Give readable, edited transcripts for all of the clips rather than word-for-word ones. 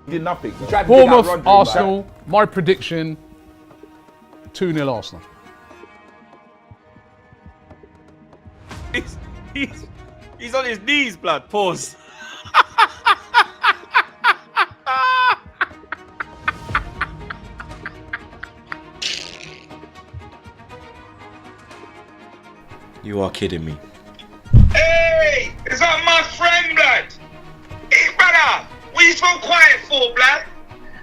He did nothing. He tried to dig out Bournemouth, Rodri, Arsenal, my prediction, 2-0 Arsenal. He's on his knees, blood. Pause. You are kidding me. Hey, is that my friend, blood? Hey, brother, what you so quiet for, blood?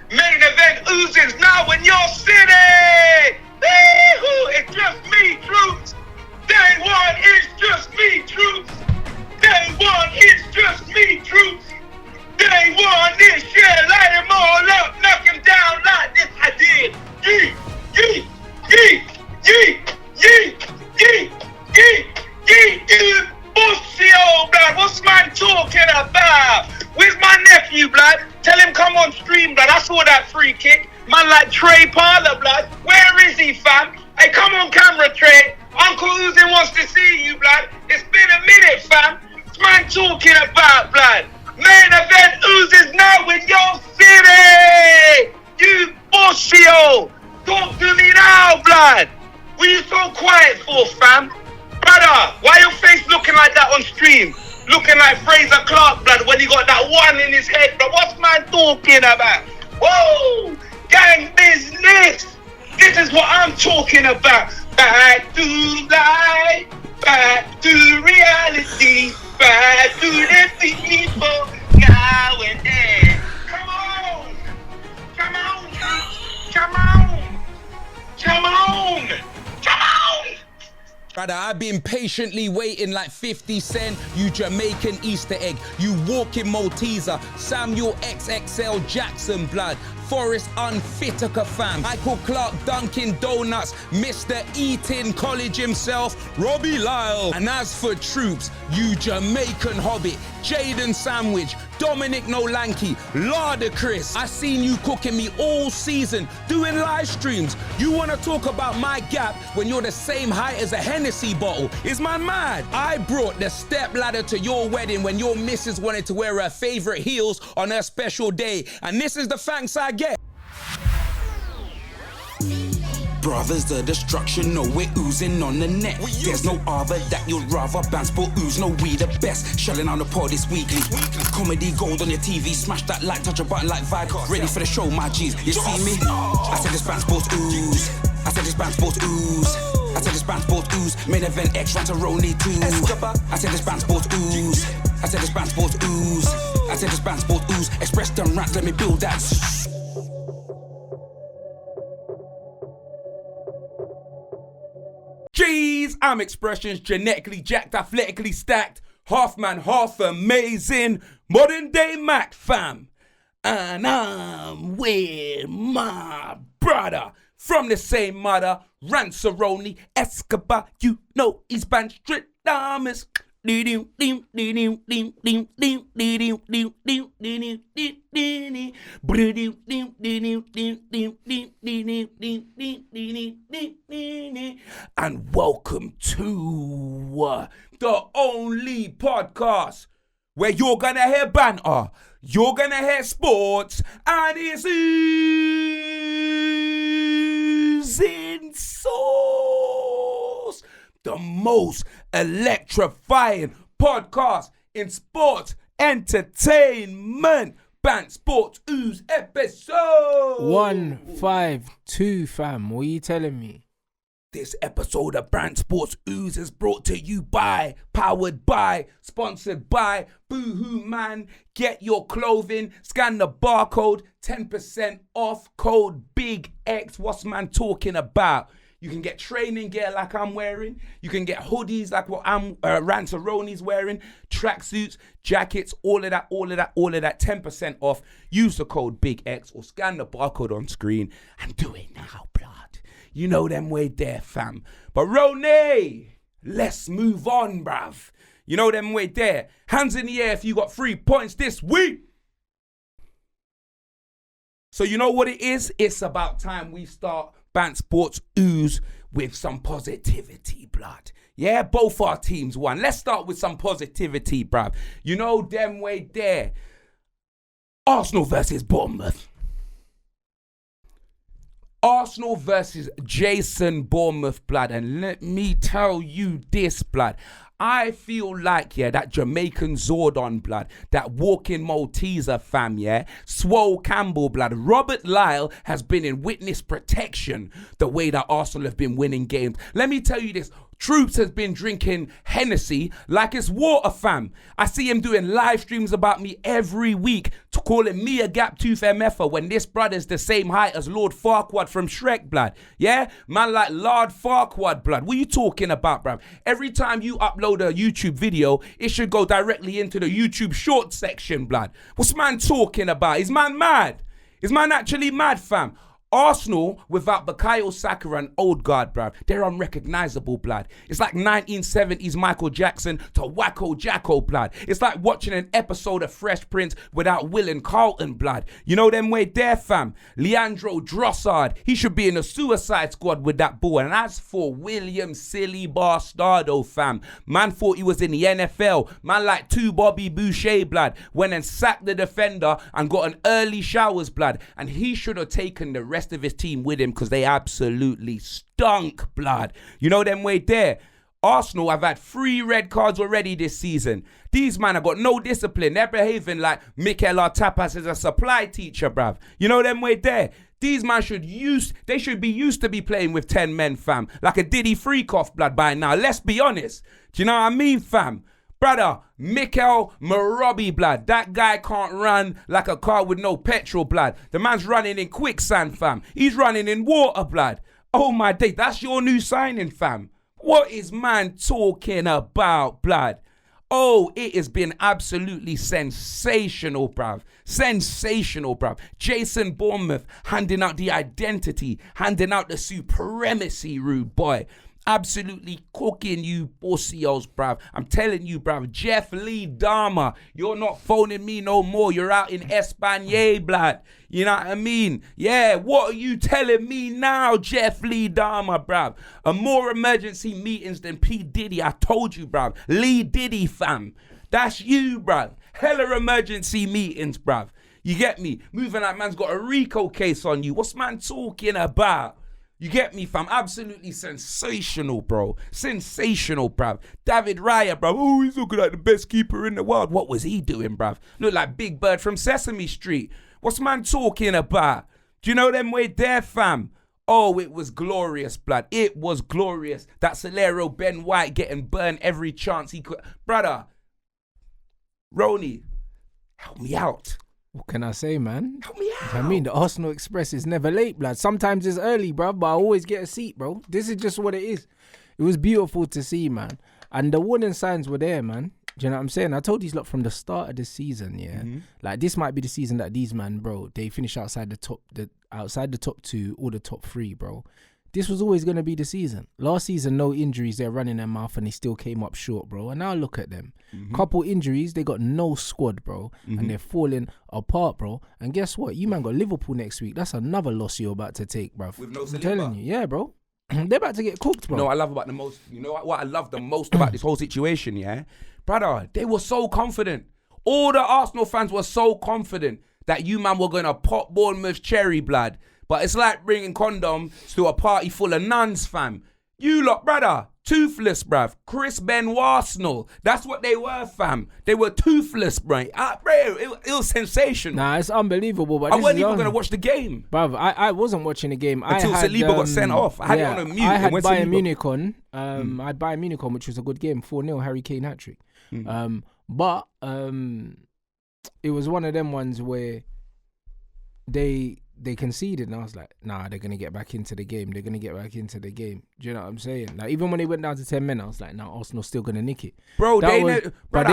Main event oozes now in your city. Wee-hoo, it's just me, Troopz. Day one, it's just me, Troopz. Day one, it's just me, Troopz. Day one, this year, light them all up, knock them down like this I did. Yeet, yeet, yeet, yeet, yeet, yeet. You bussy old blood, what's man talking about? Where's my nephew, blood? Tell him come on stream, blood. I saw that free kick. Man like Trey Parler, blood. Where is he, fam? Hey, come on camera, Trey. Uncle Oozin wants to see you, blood. It's been a minute, fam. What's man talking about, blood? Main event oozes now in your city. You bussy old. Talk to me now, blood. What you so quiet for, fam? Brother, why your face looking like that on stream? Looking like Fraser Clark, blood, when he got that one in his head, bro. What's man talking about? Woo! Gang business! This is what I'm talking about. Back to life, back to reality, back to the people, now and then. Come on! Come on! Come on! Come on! Come on! Brother, I've been patiently waiting like 50 Cent, you Jamaican Easter egg, you walking Malteser, Samuel XXL Jackson blood, Forrest Unfittica fam, Michael Clark Dunkin' Donuts, Mr. Eating College himself, Robbie Lyle. And as for Troopz, you Jamaican Hobbit, Jaden Sandwich, Dominic Nolanky, Lada Chris. I seen you cooking me all season, doing live streams. You wanna talk about my gap when you're the same height as a Hennessy bottle? Is man mad? I brought the step ladder to your wedding when your missus wanted to wear her favorite heels on her special day. And this is the thanks I get. Brothers, the destruction, no, we're oozing on the net. There's no other that you'd rather bounce, but ooze, no, we the best. Shelling on the pod, it's weekly. Comedy gold on your TV, smash that like, touch a button like vibe. Ready for the show, my G's. You see me? I said this band sports ooze. I said this band sports ooze. I said this band sports ooze. Main event X, Rantaroni too. I said this band sports ooze. I said this band sports ooze. I said this band sports ooze. Express them rants, let me build that. Jeez, I'm expressions genetically jacked, athletically stacked, half man, half amazing, modern day Mac fam. And I'm with my brother from the same mother, Ranceroni Escobar. You know he's Banstradamus. And welcome to the only podcast where you're gonna hear banter, you're gonna hear sports, and it's oozing sauce. The most electrifying podcast in sports entertainment. Band Sports Ooze episode 152, fam. What are you telling me? This episode of Brand Sports Ooze is brought to you by, powered by, sponsored by Boohoo Man. Get your clothing, scan the barcode, 10% off, code Big X. What's man talking about? You can get training gear like I'm wearing. You can get hoodies like what Ranceroni's wearing. Tracksuits, jackets, all of that, 10% off. Use the code Big X or scan the barcode on screen and do it now, blood. You know them way there, fam. But Ronay, let's move on, bruv. You know them way there. Hands in the air if you got 3 points this week. So you know what it is? It's about time we start Bant Sports Ooze with some positivity, blood. Yeah, both our teams won. Let's start with some positivity, bruv. You know them way there. Arsenal versus Bournemouth. Arsenal versus Jason Bournemouth, blood. And let me tell you this, blood. I feel like, yeah, that Jamaican Zordon, blood, that walking Malteser, fam, yeah, Swole Campbell, blood, Robert Lyle has been in witness protection the way that Arsenal have been winning games. Let me tell you this. Troopz has been drinking Hennessy like it's water, fam. I see him doing live streams about me every week, calling me a gap tooth MFer when this brother's the same height as Lord Farquaad from Shrek, blood. Yeah? Man like Lord Farquaad, blood. What are you talking about, bruv? Every time you upload a YouTube video, it should go directly into the YouTube short section, blood. What's man talking about? Is man mad? Is man actually mad, fam? Arsenal, without Bukayo Saka and Odegaard, bruv, they're unrecognisable, blood. It's like 1970s Michael Jackson to Wacko Jacko, blood. It's like watching an episode of Fresh Prince without Will and Carlton, blood. You know them way there, fam. Leandro Trossard, he should be in a Suicide Squad with that ball. And as for William Silly Bastardo, fam, man thought he was in the NFL. Man like two Bobby Boucher, blood, went and sacked the defender and got an early showers, blood. And he should have taken the rest of his team with him because they absolutely stunk, blood. You know them way there. Arsenal have had 3 red cards already this season. These man have got no discipline. They're behaving like Mikel Arteta's is a supply teacher, bruv. You know them way there. These man should be used to be playing with 10 men, fam. Like a Diddy Freakoff, blood, by now. Let's be honest. Do you know what I mean, fam? Brother, Mikel Robbie, blood. That guy can't run like a car with no petrol, blood. The man's running in quicksand, fam. He's running in water, blood. Oh my day, that's your new signing, fam. What is man talking about, blood? Oh, it has been absolutely sensational, bruv. Sensational, bruv. Jason Bournemouth handing out the identity, handing out the supremacy, rude boy. Absolutely cooking you pussios, bruv. I'm telling you, bruv. Jeff Lee Dahmer, you're not phoning me no more. You're out in Espanye, blood. You know what I mean? Yeah, what are you telling me now, Jeff Lee Dahmer, bruv? More emergency meetings than P. Diddy. I told you, bruv. Lee Diddy, fam. That's you, bruv. Hella emergency meetings, bruv. You get me? Moving like man's got a RICO case on you. What's man talking about? You get me, fam? Absolutely sensational, bro. Sensational, bruv. David Raya, bruv. Oh, he's looking like the best keeper in the world. What was he doing, bruv? Look like Big Bird from Sesame Street. What's man talking about? Do you know them way there, fam? Oh, it was glorious, blood. It was glorious. That Solero Ben White getting burned every chance he could. Brother, Roni, help me out. What can I say, man? Help me out. I mean, the Arsenal Express is never late, blood. Sometimes it's early, bruv, but I always get a seat, bro. This is just what it is. It was beautiful to see, man. And the warning signs were there, man. Do you know what I'm saying? I told these lot from the start of the season, yeah. Like, this might be the season that these man, bro, they finish outside the top 2 or the top 3, bro. This was always going to be the season. Last season, no injuries. They're running their mouth and they still came up short, bro. And now look at them. Couple injuries. They got no squad, bro. And they're falling apart, bro. And guess what? You man got Liverpool next week. That's another loss you're about to take, bro. With no I'm telling you. Yeah, bro. They're about to get cooked, bro. You know what I love the most about this whole situation, yeah? Brother, they were so confident. All the Arsenal fans were so confident that you man were going to pop Bournemouth's cherry, blood. But it's like bringing condoms to a party full of nuns, fam. You lot, brother, toothless, bruv. Chris Benoit Arsenal. That's what they were, fam. They were toothless, bro. It was sensational. Nah, it's unbelievable. But I wasn't even going to watch the game. Bruv, I wasn't watching the game. Until Saliba got sent off. I had it on a mute. I had Bayern Munich on. I had Bayern Munich on, which was a good game. 4-0, Harry Kane hat-trick. But it was one of them ones where they conceded, and I was like, nah, they're going to get back into the game. They're going to get back into the game. Do you know what I'm saying? Like, even when they went down to 10 men, I was like, nah, Arsenal's still going to nick it. Bro, I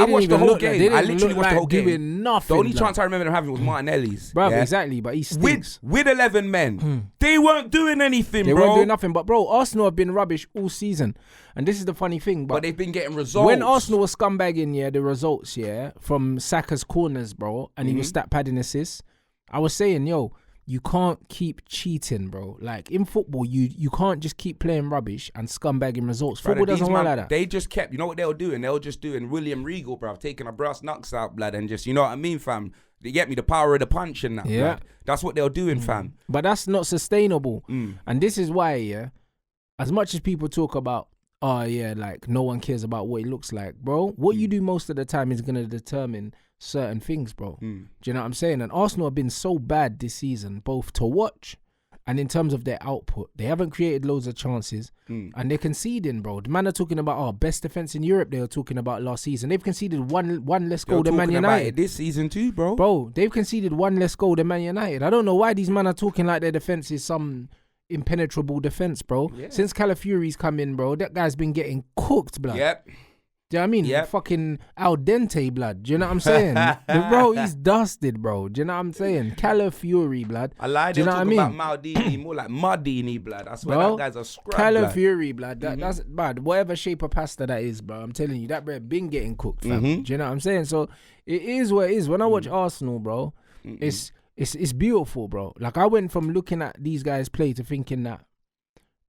watched the whole game. I literally watched the whole game. Doing nothing, the only chance I remember them having was Martinelli's. Bro, exactly, but he stinks. With 11 men. They weren't doing anything, They bro. weren't doing nothing. But, bro, Arsenal have been rubbish all season. And this is the funny thing. But they've been getting results. When Arsenal was scumbagging, the results, from Saka's corners, bro, and he was stat padding assists, I was saying, yo, you can't keep cheating, bro. Like, in football, you can't just keep playing rubbish and scumbagging results. Football doesn't work like that. They just kept, you know what they were doing? They were just doing William Regal, bro, taking a brass knucks out, blood, and just, you know what I mean, fam? You get me? The power of the punch and that. Yeah. Blood. That's what they're doing, fam. But that's not sustainable. And this is why, yeah, as much as people talk about, oh yeah, like no one cares about what it looks like, bro. What you do most of the time is gonna determine certain things, bro. Do you know what I'm saying? And Arsenal have been so bad this season, both to watch and in terms of their output. They haven't created loads of chances and they're conceding, bro. The man are talking about best defense in Europe. They were talking about last season. They've conceded one less goal than Man United this season too, bro. Bro, they've conceded one less goal than Man United. I don't know why these men are talking like their defense is some impenetrable defense, bro. Yeah. Since Calafiori's come in, bro, that guy's been getting cooked, blood. Yep. Do you know what I mean? Yep. Fucking al dente, blood. Do you know what I'm saying? Bro, he's dusted, bro. Do you know what I'm saying? Calafiori, blood. I lied. Do you know what I mean? About Maldini, more like Mardini, blood. I swear Bro, that guy's a scrub, Calafiori, blood. That's bad. Whatever shape of pasta that is, bro. I'm telling you, that bread been getting cooked, fam. Do you know what I'm saying? So it is what it is. When I watch Arsenal, bro, it's beautiful, bro. Like I went from looking at these guys play to thinking that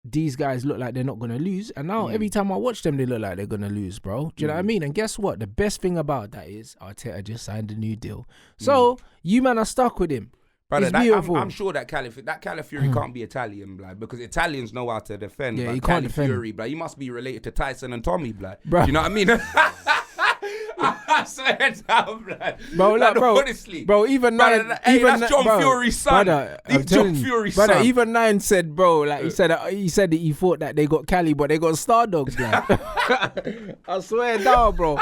these guys look like they're not going to lose. And now every time I watch them, they look like they're going to lose, bro. Do you know what I mean? And guess what? The best thing about that is Arteta just signed a new deal. So you man are stuck with him. Brother, it's beautiful. I'm sure that Calafiori can't be Italian, blood, because Italians know how to defend. Yeah, he can't defend. Calafiori, blood, he must be related to Tyson and Tommy, blood. Bro. Do you know what I mean? I swear down, blood. Bro, like, bro, honestly. Bro, even brother, Nine... that's John Fury's son. He's John Fury's son. Brother, even Nine said, bro, like he said that he thought that they got Cali, but they got Star Dogs, blood. I swear down, bro.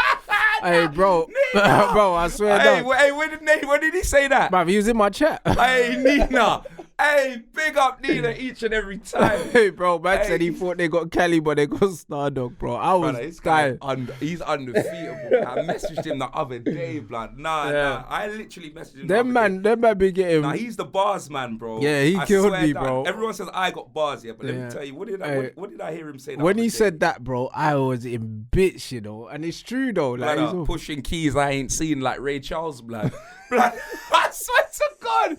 Hey, bro. Bro, I swear down. Hey, when did he say that? Bro, he was in my chat. Hey, Nina. Hey, big up Nina each and every time. Hey, bro, man said he thought they got Cali, but they got Stardog, bro. I was this guy, he's undefeatable. I messaged him the other day, blood. Nah. I literally messaged him. Them man be getting. Nah, he's the bars man, bro. Yeah, he killed me, bro. Everyone says I got bars, yeah, but let me tell you, what did I hear him say? When he said that, bro, I was in bits, you know, and it's true though. Like he's pushing keys I ain't seen like Ray Charles, blood. I swear to God.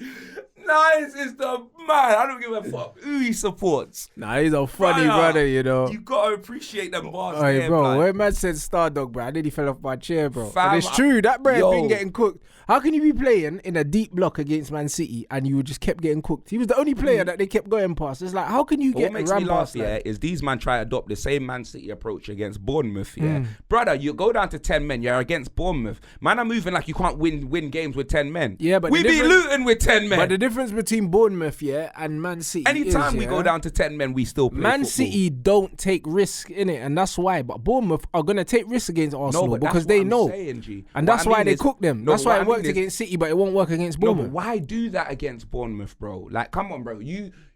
Nice is the man. I don't give a fuck who he supports. Nah, he's a funny brother, you know. You gotta appreciate them bars. Hey, there, bro, blood. when man said Stardog, bro, I nearly fell off my chair, bro. Fam, and it's true, that bread been getting cooked. How can you be playing in a deep block against Man City and you just kept getting cooked? He was the only player that they kept going past. It's like, how can you get what makes me laugh, is these man try to adopt the same Man City approach against Bournemouth, Brother, you go down to 10 men, you're against Bournemouth. Man are moving like you can't win games with 10 men. Yeah, but we beat Luton with 10 men. But the difference between Bournemouth, and Man City anytime is, we go down to 10 men, we still play Man football. City don't take risk in it, and that's why. But Bournemouth are going to take risks against Arsenal because they know. And that's why they cook them. That's why it worked against City, but it won't work against Bournemouth. No, but why do that against Bournemouth, bro? Like, come on, bro.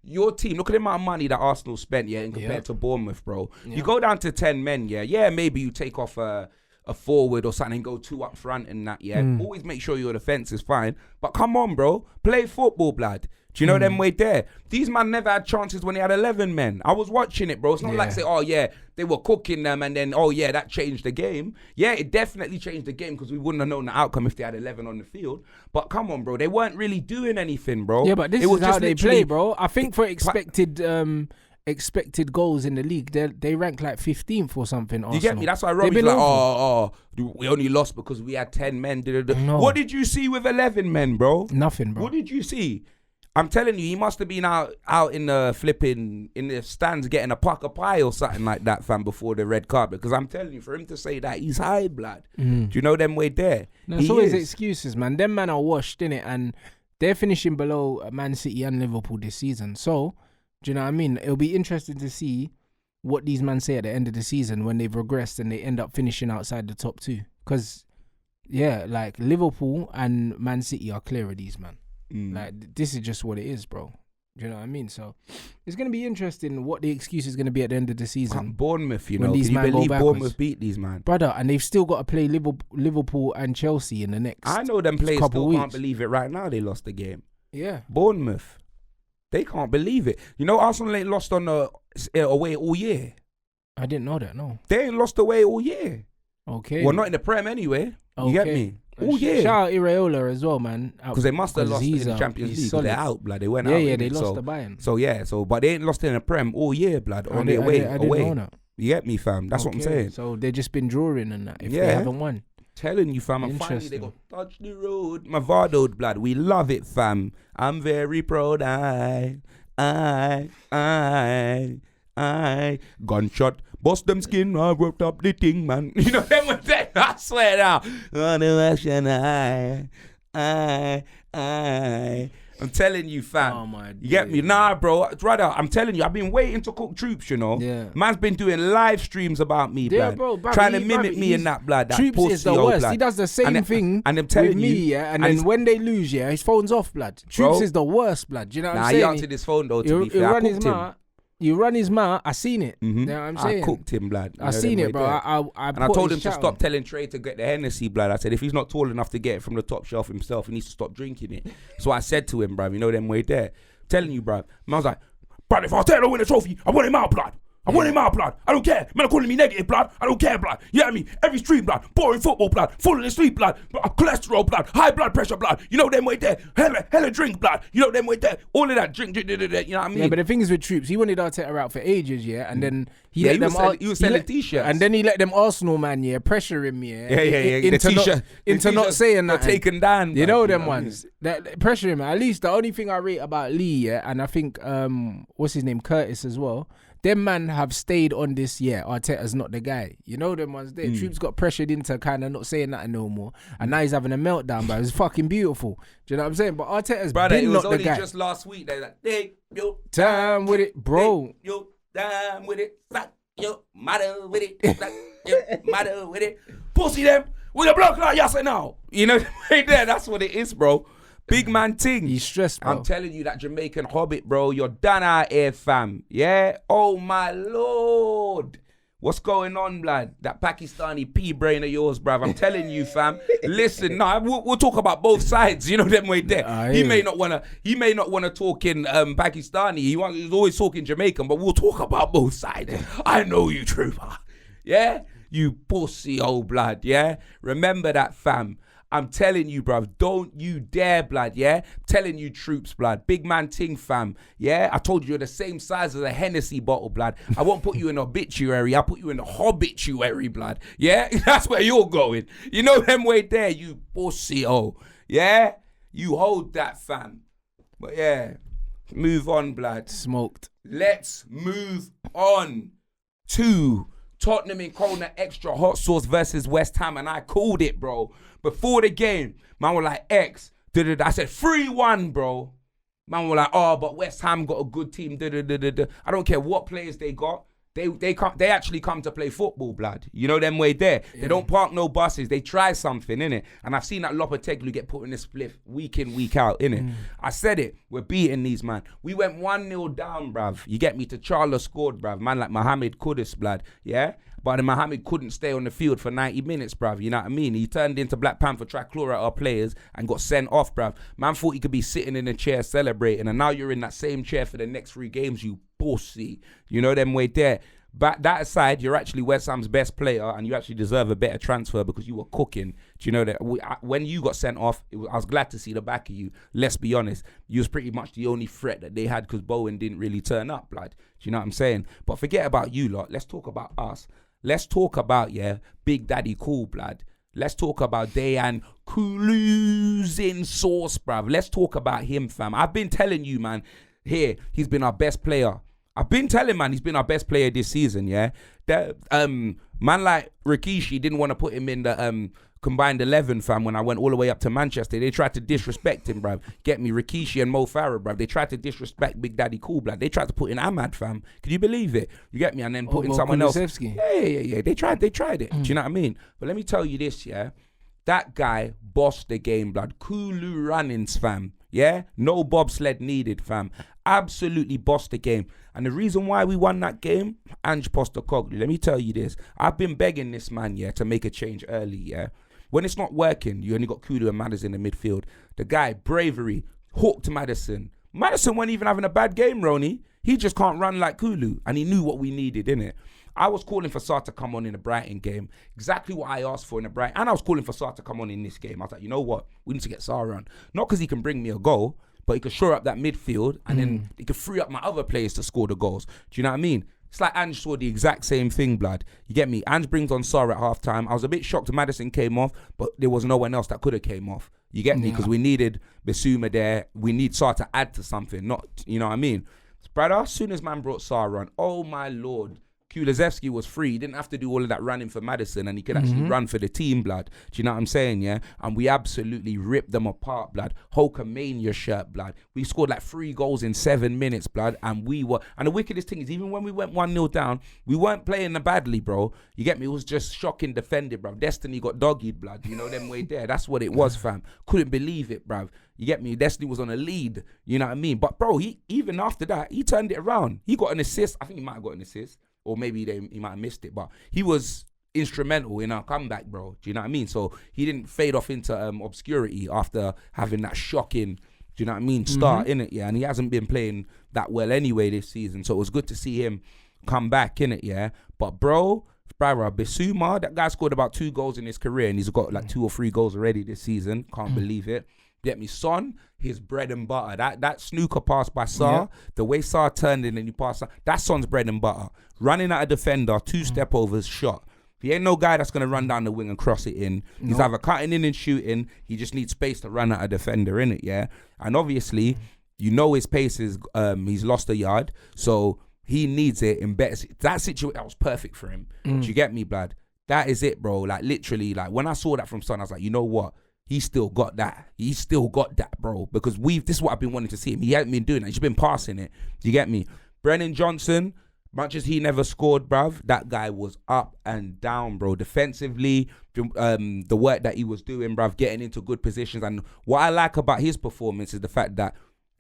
Your team, look at the amount of money that Arsenal spent, and compared to Bournemouth, bro. You go down to 10 men, maybe you take off a forward or something and go 2 up front and that, Always make sure your defense is fine. But come on, bro. Play football, blood. Do you know them way there? These man never had chances when they had 11 men. I was watching it, bro. It's not like say, they were cooking them and then, that changed the game. Yeah, it definitely changed the game because we wouldn't have known the outcome if they had 11 on the field. But come on, bro. They weren't really doing anything, bro. Yeah, but this is how they play, bro. I think for expected goals in the league, they rank like 15th or something. Arsenal. You get me? That's why Robbie's like, we only lost because we had 10 men. No. What did you see with 11 men, bro? Nothing, bro. What did you see? I'm telling you, he must have been out in the stands getting a puck of pie or something like that, fam, before the red carpet. Because I'm telling you, for him to say that, he's high blood. Do you know them way there? No, it's always excuses, man. Them men are washed, innit? And they're finishing below Man City and Liverpool this season. So, do you know what I mean? It'll be interesting to see what these men say at the end of the season when they've regressed and they end up finishing outside the top 2. Because, like Liverpool and Man City are clear of these, man. Like, this is just what it is, bro. Do you know what I mean? So, it's going to be interesting what the excuse is going to be at the end of the season. Bournemouth, you when know. These Can you man believe go Bournemouth beat these, man? Brother, and they've still got to play Liverpool and Chelsea in the next I know them players still weeks. can't believe it right now they lost the game. Yeah. Bournemouth. They can't believe it. You know, Arsenal ain't lost on away all year. I didn't know that, no. They ain't lost away all year. Okay. Well, not in the Prem anyway. You get me? All year. Shout out Iraola as well, man. Because they must have lost in the Champions League. They're out, blood. They went out. Yeah, they lost the Bayern. So, but they ain't lost in the Prem all year, blood. On their way away. You get me, fam? That's what I'm saying. So they've just been drawing and that if they haven't won. Telling you, fam. And finally they go, touch the road. My Vardoed blood. We love it, fam. I'm very proud. I. Gunshot. Bust them skin. I worked up the thing, man. You know them with that? I swear now. On the action, I'm telling you, fam. Oh my you get me? Nah, bro. Brother, I'm telling you, I've been waiting to cook Troopz, you know. Yeah. Man's been doing live streams about me, blood. Bro, trying to mimik me in that blood. That Troopz is the worst. He does the same thing and I'm telling with me, yeah. And then when they lose, yeah, his phone's off, blood. Troopz is the worst, blood. Do you know what I'm saying? He answered his phone, though, to be fair. I cooked him. You run his mouth. I seen it. Mm-hmm. You know what I'm saying? I cooked him, blood. I seen it, bro. And I told him to stop telling Trey to get the Hennessy, blood. I said, if he's not tall enough to get it from the top shelf himself, he needs to stop drinking it. So I said to him, bruv, you know them way there. Telling you, bruv. I was like, bruv, if I tell him to win a trophy, I want him out, blood. I want him out, blood. I don't care. Man, calling me negative, blood. I don't care, blood. You know what I mean? Every stream, blood. Boring football, blood. Falling asleep, blood. Cholesterol, blood. High blood pressure, blood. You know them way there. Hella drink, blood. You know them way there. All of that drink, you know what I mean? Yeah, but the thing is with Troopz, he wanted Arteta out for ages, yeah, and then he was selling t-shirts, and then he let them Arsenal man, yeah, pressure him, yeah, into not saying that, taken down. You know them ones that pressure him. At least the only thing I rate about Lee, yeah, and I think what's his name, Curtis as well. Them man have stayed on this, yeah, Arteta's not the guy. You know them ones there. Troopz got pressured into kind of not saying that no more. And now he's having a meltdown, bro. It's fucking beautiful. Do you know what I'm saying? But Arteta's been not the guy. It was only just last week. They're like, take your time with it, bro. Take your time with it. Fuck your mother with it. Fuck your mother with it. Pussy them with a block like yes and now. You know, right there. That's what it is, bro. Big man ting. He's stressed, bro. I'm telling you, that Jamaican hobbit, bro, you're done out here, fam. Yeah? Oh, my Lord. What's going on, blood? That Pakistani pea-brain of yours, bruv. I'm telling you, fam. Listen, we'll talk about both sides. You know them way there. He may not wanna talk in Pakistani. He's always talking Jamaican, but we'll talk about both sides. I know you, trooper. Yeah? You pussy old blood, yeah? Remember that, fam. I'm telling you, bruv, don't you dare, blood, yeah? I'm telling you, Troopz, blood. Big man ting, fam, yeah? I told you you're the same size as a Hennessy bottle, blood. I won't put you in obituary. I'll put you in the hobbituary, blood, yeah? That's where you're going. You know them way there, you pussy, yeah? You hold that, fam. But yeah, move on, blood. Smoked. Let's move on to Tottenham in Corner Extra Hot Sauce versus West Ham, and I called it, bro. Before the game, man was like, X, I said 3-1, bro. Man was like, oh, but West Ham got a good team, I don't care what players they got. They actually come to play football, blood. You know them way there. Yeah. They don't park no buses. They try something, innit? And I've seen that Lopeteglu get put in the spliff week in, week out, innit? I said it. We're beating these, man. We went 1-0 down, bruv. You get me? To Charlotte scored, bruv. Man like Mohamed Kudus, blood. Yeah? But then Mohamed couldn't stay on the field for 90 minutes, bruv. You know what I mean? He turned into Black Panther trichlor at our players and got sent off, bruv. Man thought he could be sitting in a chair celebrating, and now you're in that same chair for the next 3 games, you pussy. You know them way there. But that aside, you're actually West Ham's best player, and you actually deserve a better transfer because you were cooking. Do you know that when you got sent off, I was glad to see the back of you. Let's be honest. You was pretty much the only threat that they had because Bowen didn't really turn up, blood. Do you know what I'm saying? But forget about you lot. Let's talk about us. Let's talk about, Big Daddy Cool, blood. Let's talk about Dayan Kulu's in sauce, bruv. Let's talk about him, fam. I've been telling you, man, he's been our best player. I've been telling, man, he's been our best player this season, yeah? That man like Rikishi didn't want to put him in the combined 11, fam, when I went all the way up to Manchester. They tried to disrespect him, bruv. Get me? Rikishi and Mo Farah, bruv. They tried to disrespect Big Daddy Cool, blood. They tried to put in Ahmad, fam. Can you believe it? You get me? And then put in someone else. Yeah. They tried it. Do you know what I mean? But let me tell you this, yeah? That guy bossed the game, blood. Kulu runnings, fam. Yeah? No bobsled needed, fam. Absolutely bossed the game. And the reason why we won that game, Ange Postecoglou, let me tell you this. I've been begging this man, to make a change early, yeah? When it's not working, you only got Kulu and Maddison in the midfield. The guy, bravery, hooked Maddison. Maddison wasn't even having a bad game, Ronnie. He just can't run like Kulu. And he knew what we needed, innit? I was calling for Sarr to come on in the Brighton game. Exactly what I asked for in the Brighton. And I was calling for Sarr to come on in this game. I was like, you know what? We need to get Sarr on. Not because he can bring me a goal, but he could shore up that midfield and then he could free up my other players to score the goals. Do you know what I mean? It's like Ange saw the exact same thing, blood. You get me? Ange brings on Sarr at halftime. I was a bit shocked Maddison came off, but there was no one else that could have came off. You get me? Because we needed Bissouma there. We need Sarr to add to something, not, you know what I mean? Brother, as soon as man brought Sarr on, oh my Lord, Kulusevski was free. He didn't have to do all of that running for Maddison, and he could actually run for the team, blood. Do you know what I'm saying, yeah? And we absolutely ripped them apart, blood. Hulkamania shirt, blood. We scored like 3 goals in 7 minutes, blood. And the wickedest thing is, even when we went 1-0 down, we weren't playing badly, bro. You get me? It was just shocking defended, bro. Destiny got doggied, blood. You know them way there. That's what it was, fam. Couldn't believe it, bro. You get me? Destiny was on a lead. You know what I mean? But, bro, even after that, he turned it around. He got an assist. I think he might have got an assist. Or maybe he might have missed it, but he was instrumental in our comeback, bro. Do you know what I mean? So he didn't fade off into obscurity after having that shocking, do you know what I mean, start in it, yeah. And he hasn't been playing that well anyway this season, so it was good to see him come back in it, yeah. But bro, Bissouma, that guy scored about 2 goals in his career, and he's got like 2 or 3 goals already this season. Can't believe it. Get me? Son, his bread and butter. That snooker pass by Sarr, the way Sarr turned in and he passed, that's Son's bread and butter. Running at a defender, 2 step overs, shot. He ain't no guy that's going to run down the wing and cross it in. He's either cutting in and shooting. He just needs space to run at a defender, innit, yeah? And obviously, you know his pace is, he's lost a yard, so he needs it in better. That situation, that was perfect for him. Do you get me, blood? That is it, bro. Like, literally, like, when I saw that from Son, I was like, you know what? He's still got that. He's still got that, bro. Because this is what I've been wanting to see him. He hasn't been doing that. He's been passing it. Do you get me? Brennan Johnson, much as he never scored, bruv, that guy was up and down, bro. Defensively, the work that he was doing, bruv, getting into good positions. And what I like about his performance is the fact that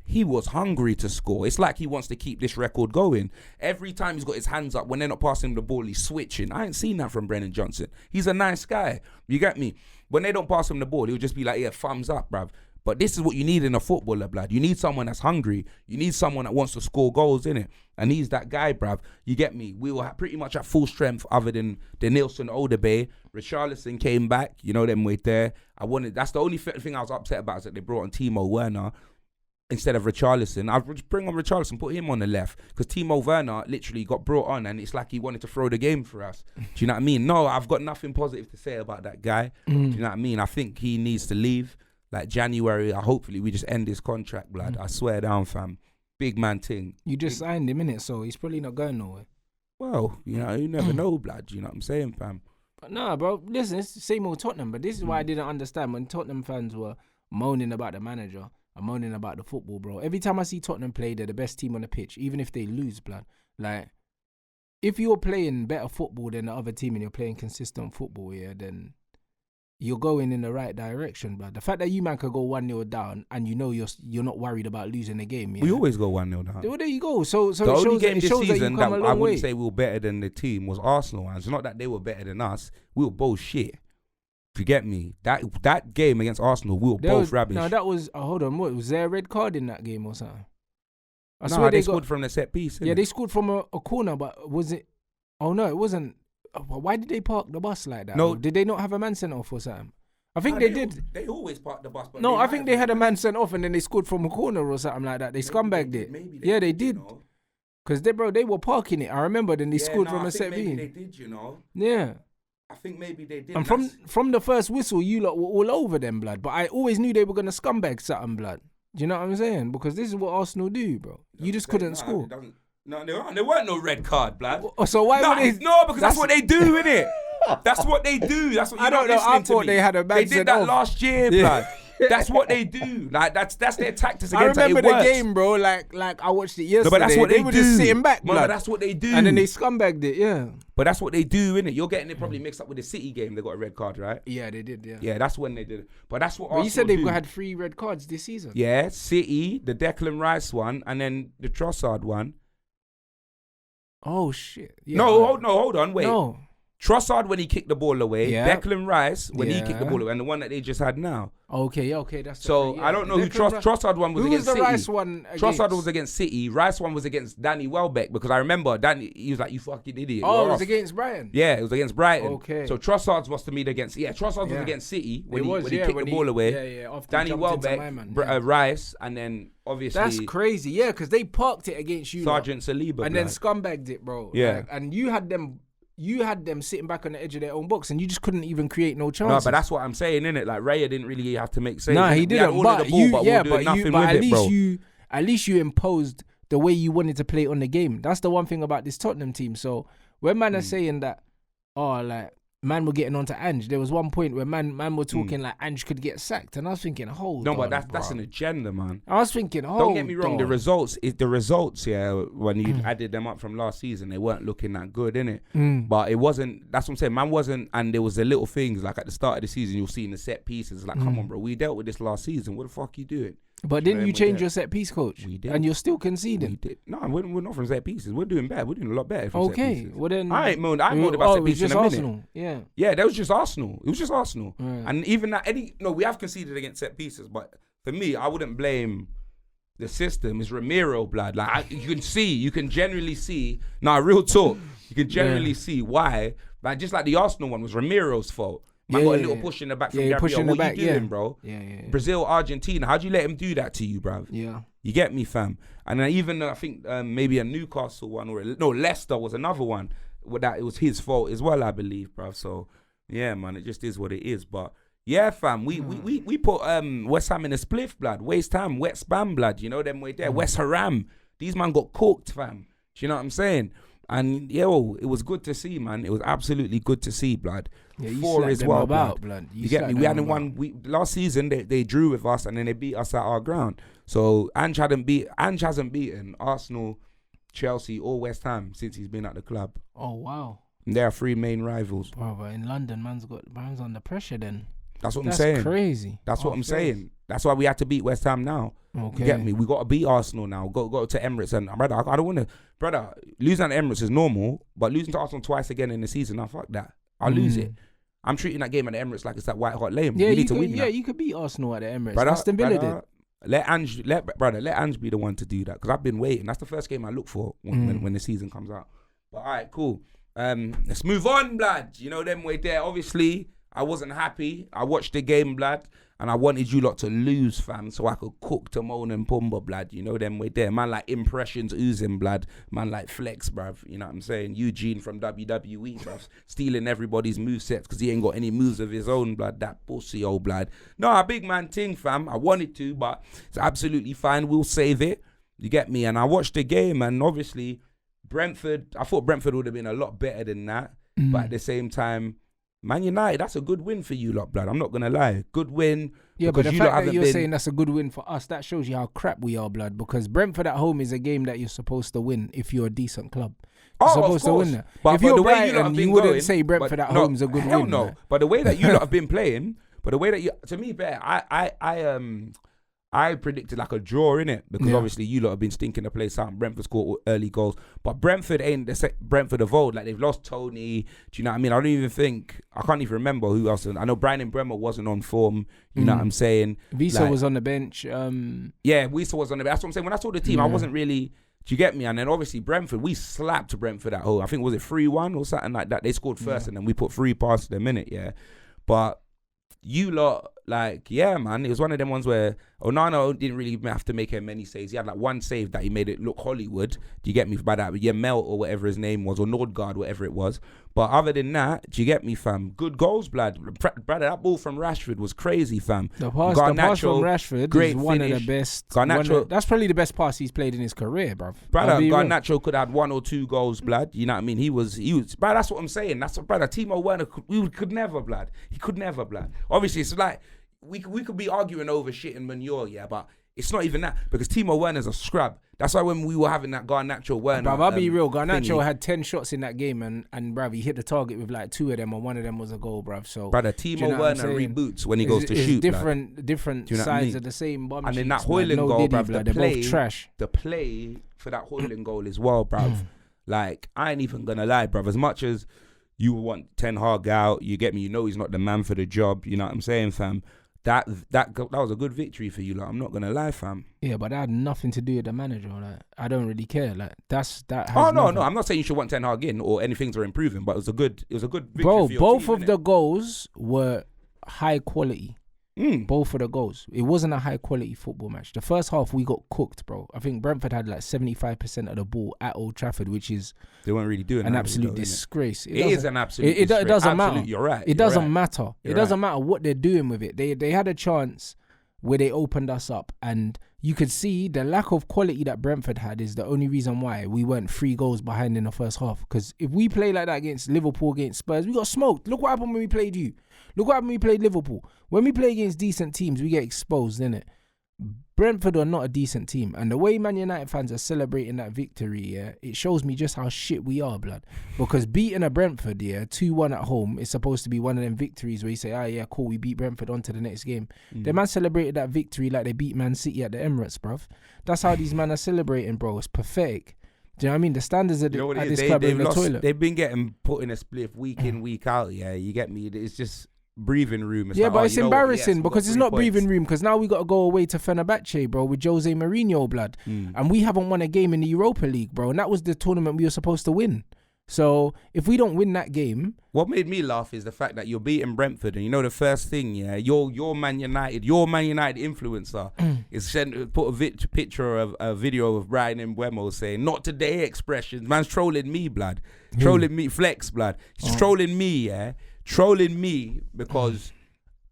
he was hungry to score. It's like he wants to keep this record going. Every time he's got his hands up, when they're not passing him the ball, he's switching. I ain't seen that from Brennan Johnson. He's a nice guy. You get me? When they don't pass him the ball, he'll just be like, yeah, thumbs up, bruv. But this is what you need in a footballer, blood. You need someone that's hungry. You need someone that wants to score goals, innit? And he's that guy, bruv. You get me? We were pretty much at full strength other than the Nielsen Oderbay. Richarlison came back, you know them way there. That's the only thing I was upset about, is that they brought on Timo Werner instead of Richarlison. I'd bring on Richarlison, put him on the left, because Timo Werner literally got brought on and it's like he wanted to throw the game for us. Do you know what I mean? No, I've got nothing positive to say about that guy. Do you know what I mean? I think he needs to leave. Like January, hopefully we just end his contract, blood. I swear down, fam. Big man thing. You just signed him, innit? So he's probably not going nowhere. Well, you know, you never know, blood. You know what I'm saying, fam? But nah, bro. Listen, it's the same old Tottenham. But this is why I didn't understand when Tottenham fans were moaning about the manager and moaning about the football, bro. Every time I see Tottenham play, they're the best team on the pitch, even if they lose, blood. Like, if you're playing better football than the other team and you're playing consistent football, yeah, then you're going in the right direction, blood. The fact that you man could go 1-0 down and you know you're not worried about losing the game. Yeah? We always go 1-0 down. Well, there you go. So the only game this season that I wouldn't say we were better than the team was Arsenal. And it's not that they were better than us. We were both shit. If you get me, that game against Arsenal, we were both rubbish. No, that was hold on. What was there a red card in that game or something? I swear they scored from the set piece. Yeah, they scored from a corner, but was it? Oh no, it wasn't. Why did they park the bus like that? No, did they not have a man sent off or something? I think they did. They always park the bus. But no, I think they had a man sent off and then they scored from a corner or something like that. They scumbagged it. Yeah, they did. Because they were parking it. I remember. Then they scored from a set piece. They did, you know. Yeah. I think maybe they did. And from the first whistle, you lot were all over them, blood. But I always knew they were going to scumbag something, blood. Do you know what I'm saying? Because this is what Arsenal do, bro. You just couldn't score. No, there weren't no red card, blood. So why would they? No, because that's what they do, innit? That's what they do. That's what I don't know. I thought they had a man. They did that last year, blood. That's what they do. Like that's their tactics against. I remember the game, bro. Like I watched it yesterday. No, but that's what they were do. Just sitting back, blood. No, that's what they do. And then they scumbagged it, yeah. But that's what they do, innit? You're getting it probably mixed up with the City game. They got a red card, right? Yeah, they did. Yeah. Yeah, that's when they did it. But that's what. Arsenal you said they've do. had 3 red cards this season. Yeah, City, the Declan Rice one, and then the Trossard one. Oh shit! Yeah, hold on, wait. No. Trossard when he kicked the ball away. Yeah. Declan Rice when he kicked the Yeah. ball away. And the one that they just had now. Okay, that's So I don't know who Trossard one was Who against was the City. Rice one Trossard against? was against City. Rice one was against Danny Welbeck because I remember Danny. He was like, "You fucking idiot." Oh, you're it was off." against Brighton. Yeah, it was against Brighton. Okay. So Trossard's must have been against. Yeah, Trossard was Yeah. against City when It was, he kicked when the ball away. Yeah. After he Danny jumped into my Welbeck, man, yeah. Rice, and then obviously That's crazy. Yeah, because they parked it against you, Sergeant Saliba, and then scumbagged it, bro. Yeah. Like, and you had them sitting back on the edge of their own box, and you just couldn't even create no No, chances. but that's what I'm saying, innit? Like Raya didn't really have to make saves. Nah, he innit? We had didn't. all of But the ball, you, but yeah, we were doing nothing but with at it, least bro. at least you imposed the way you wanted to play on the game. That's the one thing about this Tottenham team. So when man are saying that, like man were getting onto Ange, there was one point where man were talking like Ange could get sacked, and I was thinking, hold on, No, but that's bro. an agenda, man. I was thinking, hold Don't get me wrong. on. The results, yeah. When you added them up from last season, they weren't looking that good, innit? But it wasn't. That's what I'm saying. Man wasn't. And there was the little things like at the start of the season, you'll see in the set pieces. Like, come on, bro. We dealt with this last season. What the fuck you doing? But didn't you we're change there. your set piece, coach? We did. And you're still We conceding. did. No, we're not from set pieces. We're doing bad. We're doing a lot better from set Okay, pieces. well then I ain't moaned about set it was pieces just in a minute. Arsenal. Yeah. Yeah, that was just Arsenal. It was just Arsenal. Right. And even that, we have conceded against set pieces, but for me, I wouldn't blame the system. It's Ramiro, blood. Like, you can generally see, real talk, you can generally see why. Like, just like the Arsenal one was Ramiro's fault. Man got a little push in the back from Gabriel. pushing What the back, you doing, bro? Yeah. Brazil, Argentina. How'd you let him do that to you, bruv? Yeah. You get me, fam? And then even I think maybe a Newcastle one Leicester was another one. With that, it was his fault as well, I believe, bruv. So yeah, man, it just is what it is. But yeah, fam, we put West Ham in a spliff, blood. West Ham, West Ham, blood. You know them way there. West Ham. These man got cooked, fam. Do you know what I'm saying? And yo, it was good to see, man. It was absolutely good to see, blood. Yeah, you 4 slapped as them well, about, blood. blood. You get me? We hadn't won. Last season they drew with us and then they beat us at our ground. So Ange hasn't beaten Arsenal, Chelsea, or West Ham since he's been at the club. Oh wow. And they are 3 main rivals. Bro, but in London, man's under pressure then. That's what I'm saying. That's crazy. That's what I'm saying. That's why we had to beat West Ham now. Okay. You get me? We got to beat Arsenal now. Go to Emirates. And brother, I don't want to. Brother, losing at Emirates is normal, but losing to Arsenal twice again in the season, fuck that. I'll lose it. I'm treating that game at the Emirates like it's that white hot lane. Yeah, we need to win that. you could beat Arsenal at the Emirates. Brother, Aston Villa did. Let Ange be the one to do that because I've been waiting. That's the first game I look for when the season comes out. But all right, cool. Let's move on, blood. You know them way there. Obviously, I wasn't happy. I watched the game, blood, and I wanted you lot to lose, fam, so I could cook Timon and Pumbaa, blood. You know them way there. Man like Impressions oozing, blood. Man like Flex, bruv. You know what I'm saying? Eugene from WWE, bruv. Stealing everybody's movesets because he ain't got any moves of his own, blood. That pussy, old blood. No, a big man thing, fam. I wanted to, but it's absolutely fine. We'll save it. You get me? And I watched the game, and obviously, I thought Brentford would have been a lot better than that. But at the same time, Man United, that's a good win for you lot, blood. I'm not going to lie. Good win. Yeah, but the you fact that you're saying that's a good win for us, that shows you how crap we are, blood. Because Brentford at home is a game that you're supposed to win if you're a decent club. You're supposed to win that. But if you're the way Brighton, you lot have been you wouldn't going, say Brentford at home's a good hell win. no. Right? But the way that you lot have been playing, to me, better, I predicted like a draw in it because obviously you lot have been stinking the place out and Brentford scored early goals. But Brentford ain't the Brentford of old. Like they've lost Tony. Do you know what I mean? I can't even remember who else. I know Brian Bremer wasn't on form. You know what I'm saying? Visa was on the bench. Yeah, Visa was on the bench. That's what I'm saying. When I saw the team, I wasn't really. Do you get me? And then obviously Brentford, we slapped Brentford at home. I think was it 3-1 or something like that. They scored first and then we put 3 past them in it. Yeah, but you lot. Like, yeah, man, it was one of them ones where Onana didn't really have to make him many saves. He had like one save that he made it look Hollywood. Do you get me by that? Yeah, Melt or whatever his name was, or Nordgaard, whatever it was. But other than that, do you get me, fam? Good goals, blood. Brother, that ball from Rashford was crazy, fam. The pass from Rashford is one of the best. That's probably the best pass he's played in his career, bruv. Brother, Garnacho could have had 1 or 2 goals, blood. You know what I mean? He was. Brother, that's what I'm saying. That's what, brother. Timo Werner could never, blood. He could never, blood. Obviously, it's like. We could be arguing over shit and manure, yeah, but it's not even that because Timo Werner's a scrub. That's why when we were having that Garnacho Werner, bruv, I'll be real. Garnacho had 10 shots in that game, and bruv, he hit the target with like 2 of them, and one of them was a goal, bruv. So, brother, Timo Werner reboots when he goes to shoot. Different you know sides of the same bomb. And then that Hoyland goal, bruv, they're both trash. The play for that Hoyland goal as well, bruv. Like I ain't even gonna lie, bruv. As much as you want Ten Hag out. You get me? You know he's not the man for the job. You know what I'm saying, fam? That was a good victory for you. Like, I'm not gonna lie, fam. Yeah, but that had nothing to do with the manager. Like, I don't really care. Like, that. Oh no, I'm not saying you should want Ten Hag in or anything to improve him, but it was a good victory. Bro, for your both team, of the goals were high quality. Both of the goals. It wasn't a high quality football match. The first half we got cooked, bro. I think Brentford had like 75% of the ball at Old Trafford, which is they weren't really doing an absolute disgrace. It is an absolute disgrace. It doesn't matter. You're right. It doesn't matter. It doesn't matter what they're doing with it. They had a chance where they opened us up, and you could see the lack of quality that Brentford had is the only reason why we weren't 3 goals behind in the first half. Because if we play like that against Liverpool, against Spurs, we got smoked. Look what happened when we played you. Look what happened when we played Liverpool. When we play against decent teams, we get exposed, innit? Brentford are not a decent team, and the way Man United fans are celebrating that victory, yeah, it shows me just how shit we are, blood. Because beating a Brentford, yeah, 2-1 at home is supposed to be one of them victories where you say, yeah, cool, we beat Brentford, on to the next game. The man celebrated that victory like they beat Man City at the Emirates, bruv. That's how these men are celebrating, bro. It's pathetic. Do you know what I mean? The standards at this club are in the toilet. They've been getting put in a spliff week in, week out, yeah, you get me? It's just breathing room. It's but it's embarrassing because it's not breathing room, because now we got to go away to Fenerbahce, bro, with Jose Mourinho, blood. And we haven't won a game in the Europa League, bro, and that was the tournament we were supposed to win. So if we don't win that game... What made me laugh is the fact that you're beating Brentford, and you know the first thing, yeah, your Man United influencer is put a picture of a video of Brian Mbeumo saying, "Not today" expressions. Man's trolling me, blood. Trolling me, flex, blood. He's trolling me, yeah. Trolling me because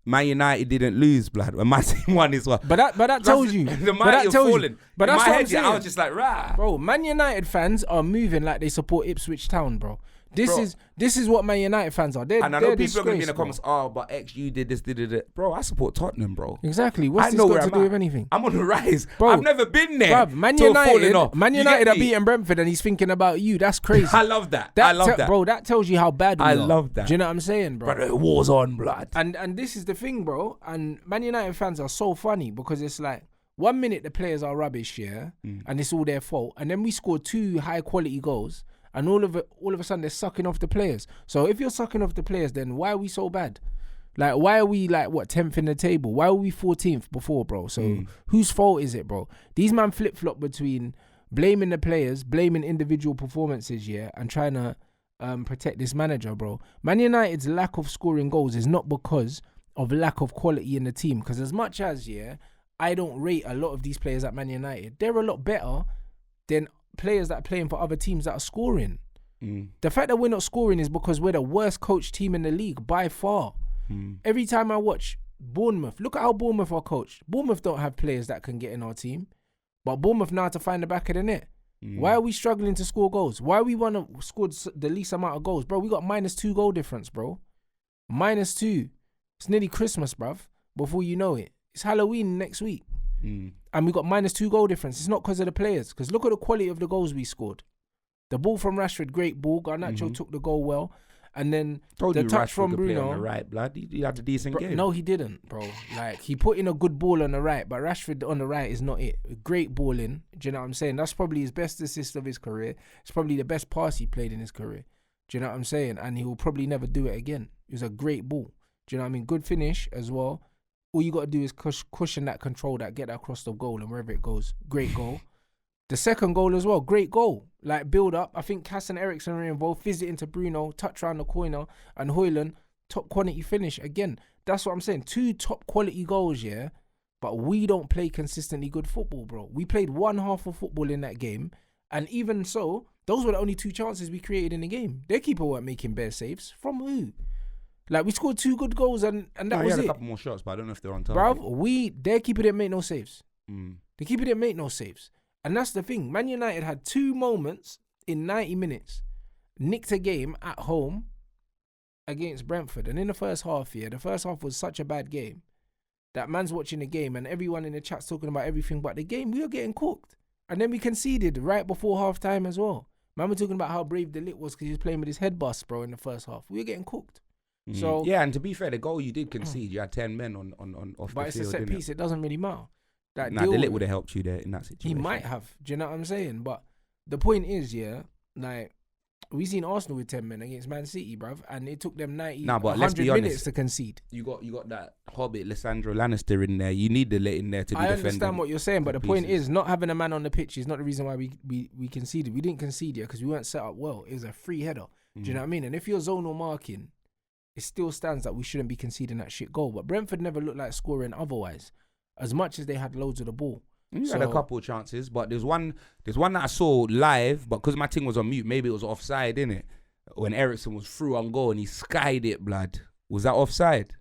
Man United didn't lose, blood. And my team won as well. But that tells you. The mighty have fallen. But that's what I'm saying. I was just like, rah. Bro, Man United fans are moving like they support Ipswich Town, bro. This is what Man United fans are. And I know people are going to be in the comments, but X, you did this, did it. Bro, I support Tottenham, bro. Exactly. What's this got to do with anything? I'm on the rise. Bro, I've never been there. Bro, Man United are beating Brentford and he's thinking about you. That's crazy. I love that. I love that. Bro, that tells you how bad we are. I love that. Do you know what I'm saying, bro? Bro, the war's on, blood. And this is the thing, bro. And Man United fans are so funny because it's like, 1 minute the players are rubbish, yeah, and it's all their fault. And then we score 2 high quality goals. And all of a sudden they're sucking off the players. So if you're sucking off the players, then why are we so bad? Like, why are we like 10th in the table? Why were we 14th before, bro? So whose fault is it, bro? These man flip flop between blaming the players, blaming individual performances, yeah, and trying to protect this manager, bro. Man United's lack of scoring goals is not because of lack of quality in the team. Because as much as I don't rate a lot of these players at Man United, they're a lot better than players that are playing for other teams that are scoring. The fact that we're not scoring is because we're the worst coached team in the league by far. Every time I watch Bournemouth, look at how Bournemouth are coached. Bournemouth don't have players that can get in our team, but Bournemouth know how to find the back of the net. Why are we struggling to score goals? Why we want to score the least amount of goals? Bro, we got -2 goal difference, bro. -2. It's nearly Christmas, bruv. Before you know it. It's Halloween next week. And we got -2 goal difference. It's not because of the players. Because look at the quality of the goals we scored. The ball from Rashford, great ball. Garnacho took the goal well. And then the touch from Bruno. On the right, blood. He had a decent game. No, he didn't, bro. Like, he put in a good ball on the right, but Rashford on the right is not it. Great balling. Do you know what I'm saying? That's probably his best assist of his career. It's probably the best pass he played in his career. Do you know what I'm saying? And he will probably never do it again. It was a great ball. Do you know what I mean? Good finish as well. All you got to do is cushion that, control that, get that across the goal, and wherever it goes, great goal. The second goal as well, great goal. Like, build up. I think Cass and Eriksson are involved. Fizz it into Bruno, touch around the corner, and Højlund, top quality finish. Again, that's what I'm saying. 2 top quality goals, yeah, but we don't play consistently good football, bro. We played one half of football in that game, and even so, those were the only 2 chances we created in the game. Their keeper weren't making bare saves. From who? Like, we scored 2 good goals and that was it. He had a couple more shots, but I don't know if they're on target. Bruv, their keeper didn't make no saves. The keeper didn't make no saves. And that's the thing. Man United had 2 moments in 90 minutes, nicked a game at home against Brentford. And in the first half, the first half was such a bad game that man's watching the game and everyone in the chat's talking about everything but the game. We were getting cooked. And then we conceded right before half time as well. Man, we're talking about how brave the Lit was because he was playing with his head bust, bro, in the first half. We were getting cooked. So yeah, and to be fair, the goal you did concede, you had 10 men on off the field. But it's a set piece. It doesn't really matter. The Lit would have helped you there in that situation. He might have. Do you know what I'm saying? But the point is, like, We seen Arsenal with 10 men against Man City, bruv, and it took them 90, Nah, but let's 100 be honest. minutes to concede. You got that Hobbit, Lissandro Lannister in there. You need the lit in there to be I defending. understand what you're saying, but the point pieces. is, not having a man on the pitch is not the reason why we conceded. We didn't concede here because we weren't set up well. It was a free header. Do you know what I mean? And if you're zonal marking, it still stands that we shouldn't be conceding that shit goal. But Brentford never looked like scoring otherwise, as much as they had loads of the ball. You had a couple of chances, but there's one that I saw live, but because my thing was on mute, maybe it was offside, innit? When Ericsson was through on goal and he skied it, blood. Was that offside?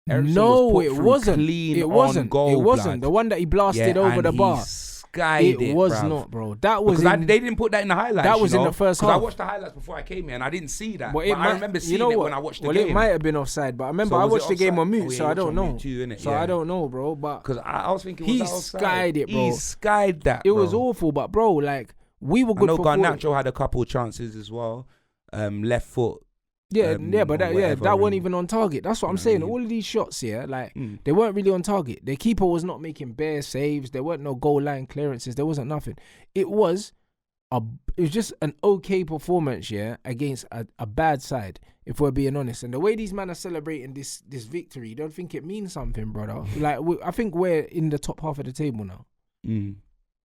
Ericsson No, was it put through wasn't. clean It wasn't. on goal, It wasn't. blood. The one that he blasted over and the bar. He skied It was bruv. not, bro. That was Because in, they didn't put that in the highlights. that was you in know? the first 'Cause I half. watched the highlights before I came here and I didn't see that. Well, But I remember seeing it when I watched the well, game. it might have been offside, but I remember So I was it watched the game offside? on mute, Oh, yeah, so I you don't watched on know. mute too, innit? So Yeah. I don't know, bro. But Because I was thinking, he was that offside? skied it, bro. He skied that, it bro. was awful. But bro, like we were I good know for 40. Garnacho had a couple of chances as well. Left foot. Yeah, but or that whatever, that weren't and- even on target. That's what I'm You know saying. what I mean? All of these shots here, like Mm. they weren't really on target. Their keeper was not making bare saves. There weren't no goal line clearances. There wasn't nothing. It was just an okay performance, yeah, against a bad side, if we're being honest. And the way these men are celebrating this victory, don't think it means something, brother. Like I think we're in the top half of the table now.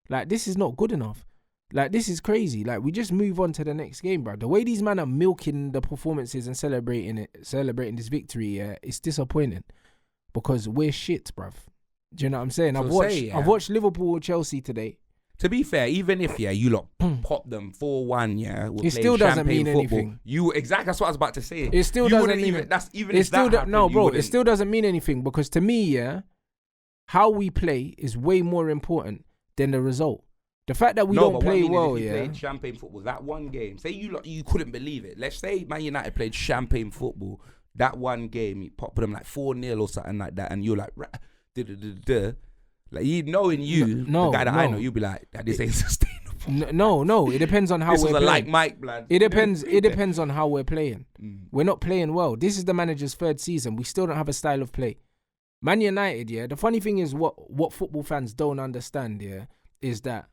Like this is not good enough. Like this is crazy. Like we just move on to the next game, bro. The way these men are milking the performances and celebrating this victory, yeah, it's disappointing because we're shit, bruv. Do you know what I'm saying? So I've watched Liverpool or Chelsea today. To be fair, even if you lot pop them 4-1, It still doesn't mean anything. Exactly, that's what I was about to say. It still You doesn't wouldn't mean even. That's even It if still that happened, no, you bro. It wouldn't. still doesn't mean anything because to me, yeah, how we play is way more important than the result. The fact that we No, don't but what I play mean is well, if you yeah. played champagne football, that one game. Say you couldn't believe it. Let's say Man United played champagne football. That one game, you pop them like 4-0 or something like that, and you're like, like you knowing you, the guy that I know, you'd be like, that this ain't sustainable. No. It depends on how This we're was a playing. like Mike, blood. It depends on how we're playing. We're not playing well. This is the manager's third season. We still don't have a style of play. Man United, yeah. The funny thing is what football fans don't understand, yeah, is that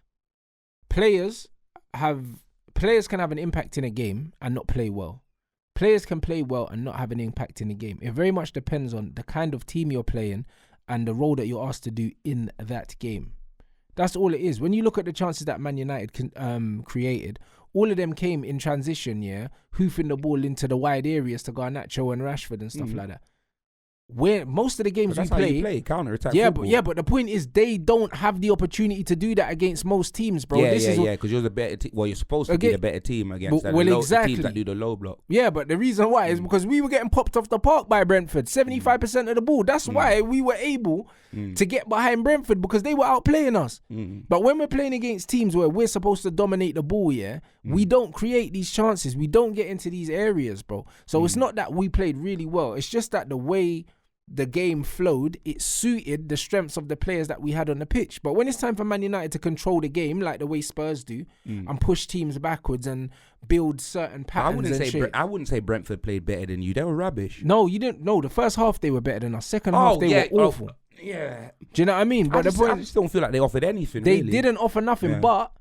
players can have an impact in a game and not play well. Players can play well and not have an impact in the game. It very much depends on the kind of team you're playing and the role that you're asked to do in that game. That's all it is. When you look at the chances that Man United created, all of them came in transition, yeah, hoofing the ball into the wide areas to Garnacho and Rashford and stuff like that. Where most of the games That's we how you play counter-attack football. but the point is they don't have the opportunity to do that against most teams, bro. Because you're the better team. Well, you're supposed to be the better team against the teams that do the low block. Yeah, but the reason why is because we were getting popped off the park by Brentford, 75% of the ball. That's why we were able to get behind Brentford because they were outplaying us. But when we're playing against teams where we're supposed to dominate the ball, yeah, we don't create these chances. We don't get into these areas, bro. So it's not that we played really well. It's just that the way the game flowed, it suited the strengths of the players that we had on the pitch. But when it's time for Man United to control the game like the way Spurs do and push teams backwards and build certain patterns I wouldn't say Brentford played better than you. They were rubbish. No, you didn't. No, the first half they were better than us. Second half they were awful. Yeah. Do you know what I mean? But I just don't feel like they offered anything. They really. didn't offer nothing, Yeah. but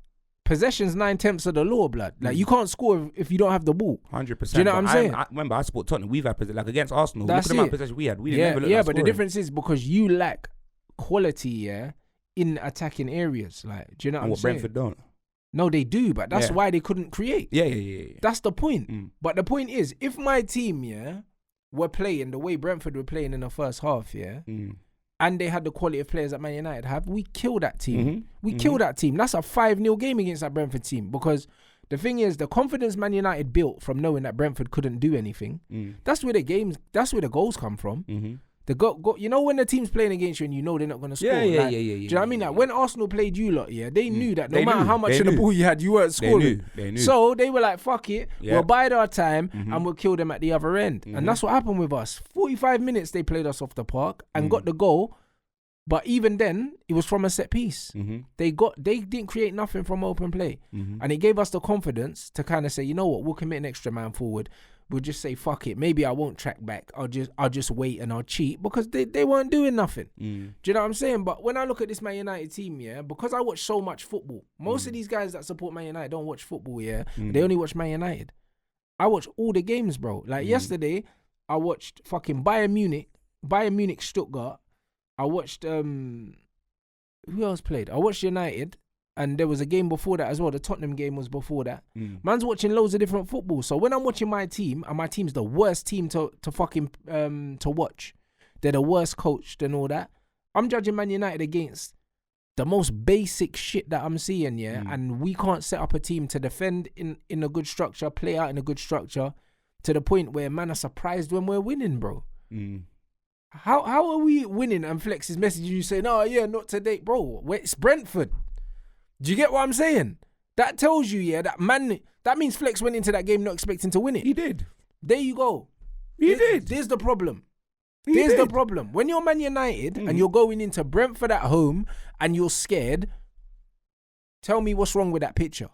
possession's 9/10 of the law, blood. Like you can't score if you don't have the ball. 100%. Do you know what I'm saying? I remember I support Tottenham. We've had possession, like against Arsenal. That's Look at the amount it. of possession we had. We didn't never look like But the scoring. difference is because you lack quality, yeah, in attacking areas. Like, do you know what And I'm what saying? Brentford don't. No, they do, but that's Yeah. why they couldn't create. Yeah. That's the point. But the point is, if my team, yeah, were playing the way Brentford were playing in the first half, yeah, and they had the quality of players that Man United have, we kill that team. We kill that team. That's a 5-0 game against that Brentford team because the thing is, the confidence Man United built from knowing that Brentford couldn't do anything, that's where the goals come from. The you know when the team's playing against you and you know they're not going to score. Yeah. Do you know what I mean? Like when Arsenal played you lot, yeah, they knew that no They matter knew. how much They of the knew. ball you had, you weren't scoring. They knew. So they were like, fuck it, Yeah. we'll bide our time and we'll kill them at the other end. And that's what happened with us. 45 minutes they played us off the park and got the goal. But even then, it was from a set piece. They didn't create nothing from open play. And it gave us the confidence to kind of say, you know what, we'll commit an extra man forward. will just say, fuck it, maybe I won't track back. I'll just wait and I'll cheat because they weren't doing nothing. Do you know what I'm saying? But when I look at this Man United team, yeah, because I watch so much football, most of these guys that support Man United don't watch football, yeah. They only watch Man United. I watch all the games, bro. Like yesterday, I watched fucking Bayern Munich, Stuttgart. I watched who else played? I watched United. And there was a game before that as well. The Tottenham game was before that. Man's watching loads of different football. So when I'm watching my team, and my team's the worst team to fucking to watch, they're the worst coached and all that. I'm judging Man United against the most basic shit that I'm seeing, yeah. And we can't set up a team to defend in a good structure, play out in a good structure, to the point where man are surprised when we're winning, bro. How are we winning? And Flex is messaging you saying, "Oh yeah, not today, bro. It's Brentford." Do you get what I'm saying? That tells you, yeah, that means Flex went into that game not expecting to win it. He did. There you go. He did. There's the problem. There's the problem. When you're Man United and you're going into Brentford at home and you're scared, tell me what's wrong with that picture.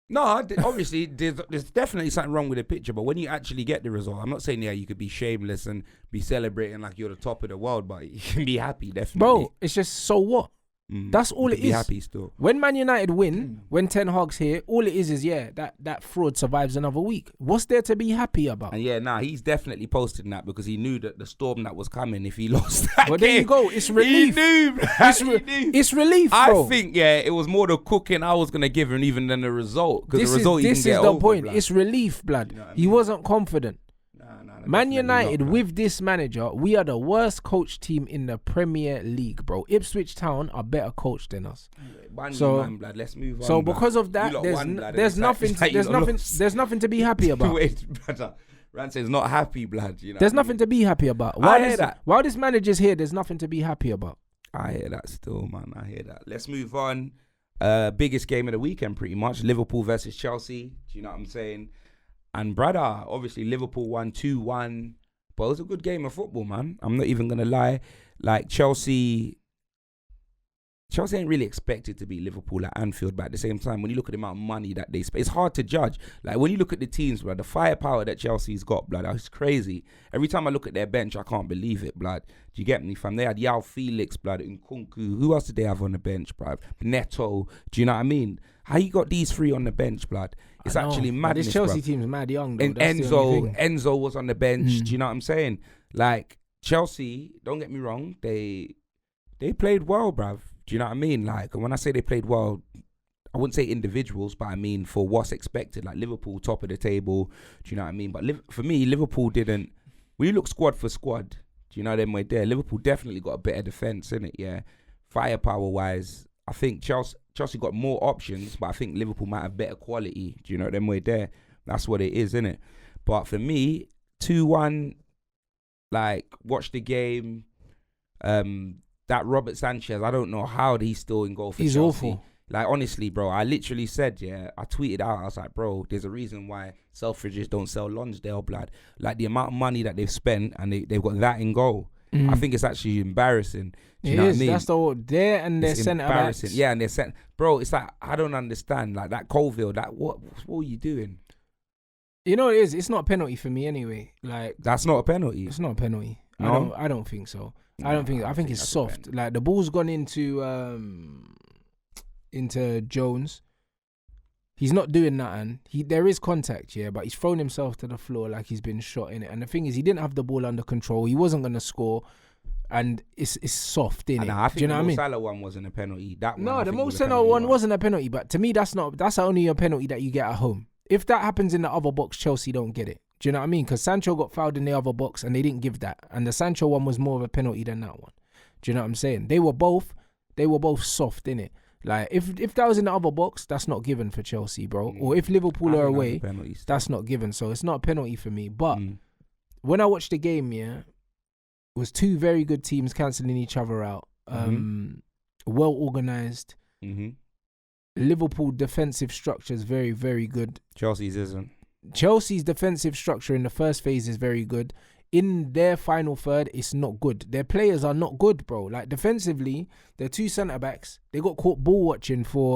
No, obviously there's definitely something wrong with the picture, but when you actually get the result, I'm not saying you could be shameless and be celebrating like you're the top of the world, but you can be happy, definitely. Bro, it's just so what? That's all it is. Be happy still. When Man United win, when Ten Hag's here, all it is that fraud survives another week. What's there to be happy about? And he's definitely posting that because he knew that the storm that was coming if he lost that Well, game. there you go. It's relief. He knew. It's relief, bro. I think, it was more the cooking I was going to give him even than the result. Because the result this you can is get the over, point. blood. It's relief, blood. You know what I He mean? wasn't confident. Man United, not, with this manager, we are the worst coach team in the Premier League, bro. Ipswich Town are better coached than us. Blood. Let's move on. So because of that, there's nothing to be happy about. Wait, brother. Ransay's not happy, blood. You know There's nothing to be happy about. While this manager's here, there's nothing to be happy about. I hear that still, man. I hear that. Let's move on. Biggest game of the weekend, pretty much. Liverpool versus Chelsea. Do you know what I'm saying? And brother, obviously Liverpool won 2-1, but it was a good game of football, man. I'm not even gonna lie. Like Chelsea ain't really expected to beat Liverpool at Anfield, but at the same time, when you look at the amount of money that they spend, it's hard to judge. Like when you look at the teams, blood, the firepower that Chelsea's got, blood, it's crazy. Every time I look at their bench, I can't believe it, blood. Do you get me, fam? They had Yao Felix, blood, Nkunku. Who else did they have on the bench, blood? Neto. Do you know what I mean? How you got these three on the bench, blood? It's actually madness, this Chelsea bruv. team's mad young, though. And Enzo was on the bench. Do you know what I'm saying? Like Chelsea, don't get me wrong, they played well, bruv. Do you know what I mean? Like when I say they played well, I wouldn't say individuals, but I mean for what's expected. Like Liverpool, top of the table. Do you know what I mean? But for me, Liverpool didn't. When you look squad for squad, do you know them way there? Liverpool definitely got a better defense, innit? Yeah, firepower wise, I think Chelsea got more options, but I think Liverpool might have better quality. Do you know them way there? That's what it is, innit? But for me, 2-1, like, watch the game. That Robert Sanchez, I don't know how he's still in goal for Chelsea. He's awful. Like, honestly, bro, I literally said, I tweeted out, I was like, bro, there's a reason why Selfridges don't sell Lonsdale, blood. Like, the amount of money that they've spent and they've got that in goal. I think it's actually embarrassing. Do you know what I mean? That's their centre backs. Yeah, and they're bro, it's like, I don't understand. Like, that Colville, what are you doing? You know what it is? It's not a penalty for me anyway. Like, that's not a penalty. It's not a penalty. No? I don't think so. No, I think it's soft. Like the ball's gone into Jones. He's not doing nothing. There is contact, yeah, but he's thrown himself to the floor like he's been shot in it. And the thing is, he didn't have the ball under control. He wasn't gonna score, and it's soft, innit? I think Do you know what I mean? The Mo Salah one wasn't a penalty. That one, no, the Mo Salah one wasn't a penalty. But to me, that's only a penalty that you get at home. If that happens in the other box, Chelsea don't get it. Do you know what I mean? Because Sancho got fouled in the other box and they didn't give that. And the Sancho one was more of a penalty than that one. Do you know what I'm saying? They were both soft, innit? Like, if that was in the other box, that's not given for Chelsea, bro. Or if Liverpool are away, that's not given. So it's not a penalty for me. But when I watched the game, it was two very good teams cancelling each other out. Well organised. Liverpool defensive structure is very, very good. Chelsea's isn't. Chelsea's defensive structure in the first phase is very good. In their final third, it's not good. Their players are not good, bro. Like, defensively, their two centre-backs, they got caught ball watching for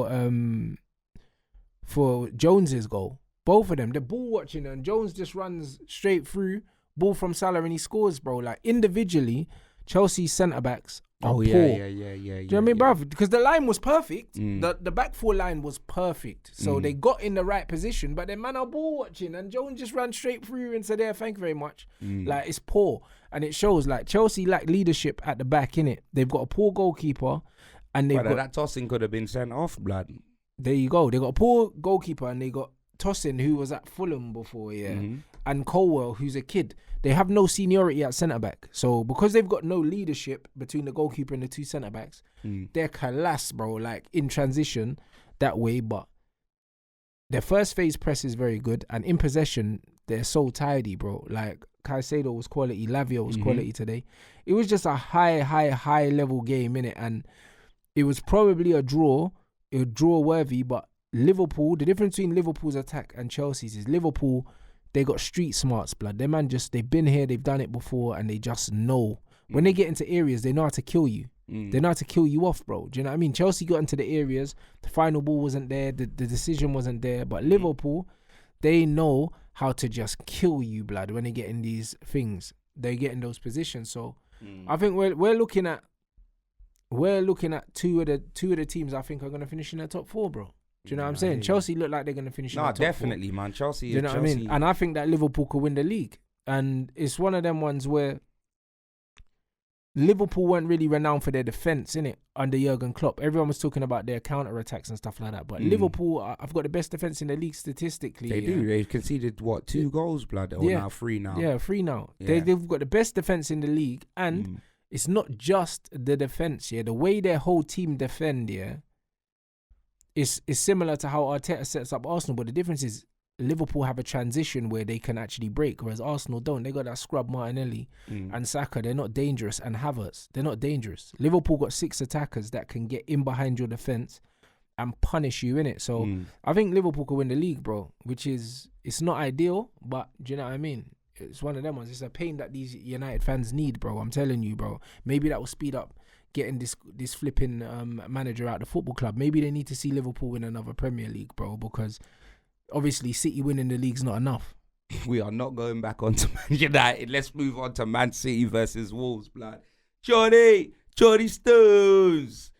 Jones's goal. Both of them. They're ball watching, and Jones just runs straight through, ball from Salah, and he scores, bro. Like, individually, Chelsea's centre-backs are poor. Yeah. Do you know what I mean, bruv? Because the line was perfect. The back four line was perfect. So they got in the right position, but then man are ball watching, and Jones just ran straight through and said, yeah, thank you very much. Like, it's poor. And it shows, like, Chelsea lack leadership at the back, innit? They've got a poor goalkeeper, and they've got... that tossing could have been sent off, blood. There you go. They got a poor goalkeeper, and they got Tosin, who was at Fulham before, and Colwell, who's a kid. They have no seniority at centre-back. So because they've got no leadership between the goalkeeper and the two centre-backs, they're collapsed, bro, like in transition that way. But their first phase press is very good. And in possession, they're so tidy, bro. Like Caicedo was quality. Lavia was quality today. It was just a high level game, innit? And it was probably a draw. It was draw worthy, but Liverpool, the difference between Liverpool's attack and Chelsea's is Liverpool, they got street smarts, blood. Them man they've been here, they've done it before, and they just know. When they get into areas, they know how to kill you. They know how to kill you off, bro. Do you know what I mean? Chelsea got into the areas, the final ball wasn't there, the decision wasn't there, but Liverpool, they know how to just kill you, blood, when they get in these things. They get in those positions. So I think we're looking at two of the teams I think are gonna finish in the top four, bro. Do you know what I'm saying? Chelsea look like they're going to finish in the top definitely, four. Man. Chelsea. Do you know what I mean? And I think that Liverpool could win the league. And it's one of them ones where Liverpool weren't really renowned for their defence, innit? Under Jurgen Klopp. Everyone was talking about their counter-attacks and stuff like that. But Liverpool, I've got the best defence in the league statistically. They do. They conceded, 2 goals, blood? Or now 3 now? Yeah, 3 now. Yeah. They've got the best defence in the league. And it's not just the defence, the way their whole team defend, It's similar to how Arteta sets up Arsenal, but the difference is Liverpool have a transition where they can actually break, whereas Arsenal don't. They got that scrub Martinelli and Saka. They're not dangerous, and Havertz. They're not dangerous. Liverpool got 6 attackers that can get in behind your defence and punish you, innit? So I think Liverpool could win the league, bro, it's not ideal, but do you know what I mean? It's one of them ones. It's a pain that these United fans need, bro. I'm telling you, bro. Maybe that will speed up getting this flipping manager out of the football club. Maybe they need to see Liverpool win another Premier League, bro, because obviously City winning the league's not enough. We are not going back on to Man United. Let's move on to Man City versus Wolves, blood. Jordy Stones.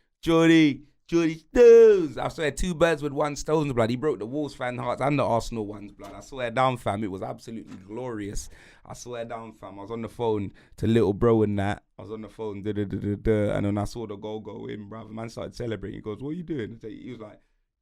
I swear, 2 birds with 1 stone, blood. He broke the Wolves fan hearts and the Arsenal ones, blood. I swear down, fam. It was absolutely glorious. I swear down, fam. I was on the phone to little bro and that. I was on the phone, and then I saw the goal go in, bruv. Man started celebrating. He goes, what are you doing?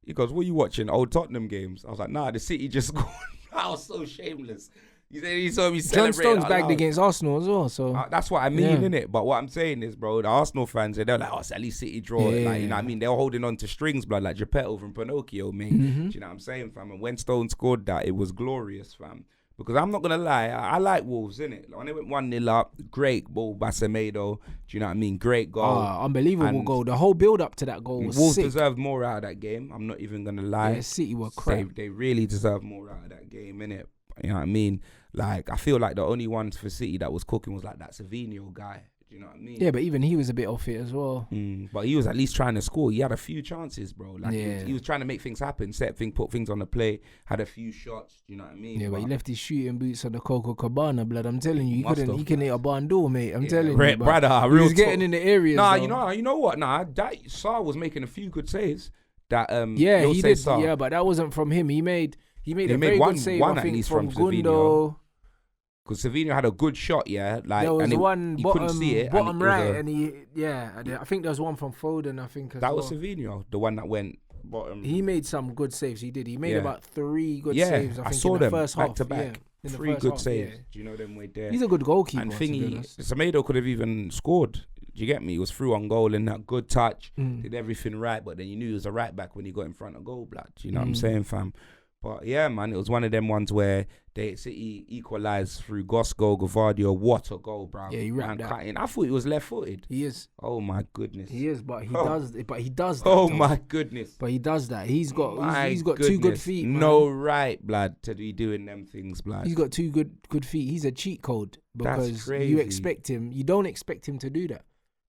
He goes, what are you watching? Old Tottenham games? I was like, nah, the City just scored. I was so shameless. He said he saw me celebrate. John Stones bagged against Arsenal as well, so that's what I mean, innit? But what I'm saying is, bro, the Arsenal fans, they're like, it's at least City draw. You know what I mean? They're holding on to strings, blood, like Geppetto from Pinocchio, mate. Do you know what I'm saying, fam? And when Stone scored that, it was glorious, fam. Because I'm not going to lie, I like Wolves, innit? Like when they went 1-0 up, great ball by Semedo. Do you know what I mean? Great goal. Unbelievable goal. The whole build-up to that goal was Wolves sick. deserved more out of that game. I'm not even going to lie. Yeah, City were crap. They really deserved more out of that game, innit? You know what I mean? Like, I feel like the only ones for City that was cooking was like that Savinho guy. Do you know what I mean? Yeah, but even he was a bit off it as well. But he was at least trying to score. He had a few chances, bro. Like he was trying to make things happen, put things on the play, had a few shots. Do you know what I mean? Yeah, but he left his shooting boots on the Coco Cabana, blood. I'm telling you, he couldn't hit a barn door, mate. I'm telling you, brother. He was getting in the areas. Nah, you know what? Nah, that Sarr was making a few good saves. That he did. Sarr. Yeah, but that wasn't from him. He made a very good save. I think from Gundo. Because Savinho had a good shot, There was one he couldn't see it. Bottom right, I think there was one from Foden, I think, that was Savinho, the one that went bottom. He made some good saves, he did. He made about 3 good saves, I think, saw in the first half. Back to back. 3 good saves. Do you know them way there? He's a good goalkeeper. And Semedo could have even scored. Do you get me? He was through on goal and that good touch. Did everything right, but then you knew he was a right back when he got in front of goal, blood. You know what I'm saying, fam? But yeah, man, it was one of them ones where City equalised through Gosco, Gavardio. What a goal, bro! Yeah, he ran that. I thought he was left-footed. He is. Oh my goodness. He is, but he does that. Oh my goodness. But he does that. He's got 2 good feet. Man. No right, blood, to be doing them things, blood. He's got 2 good feet. He's a cheat code because you expect him. You don't expect him to do that,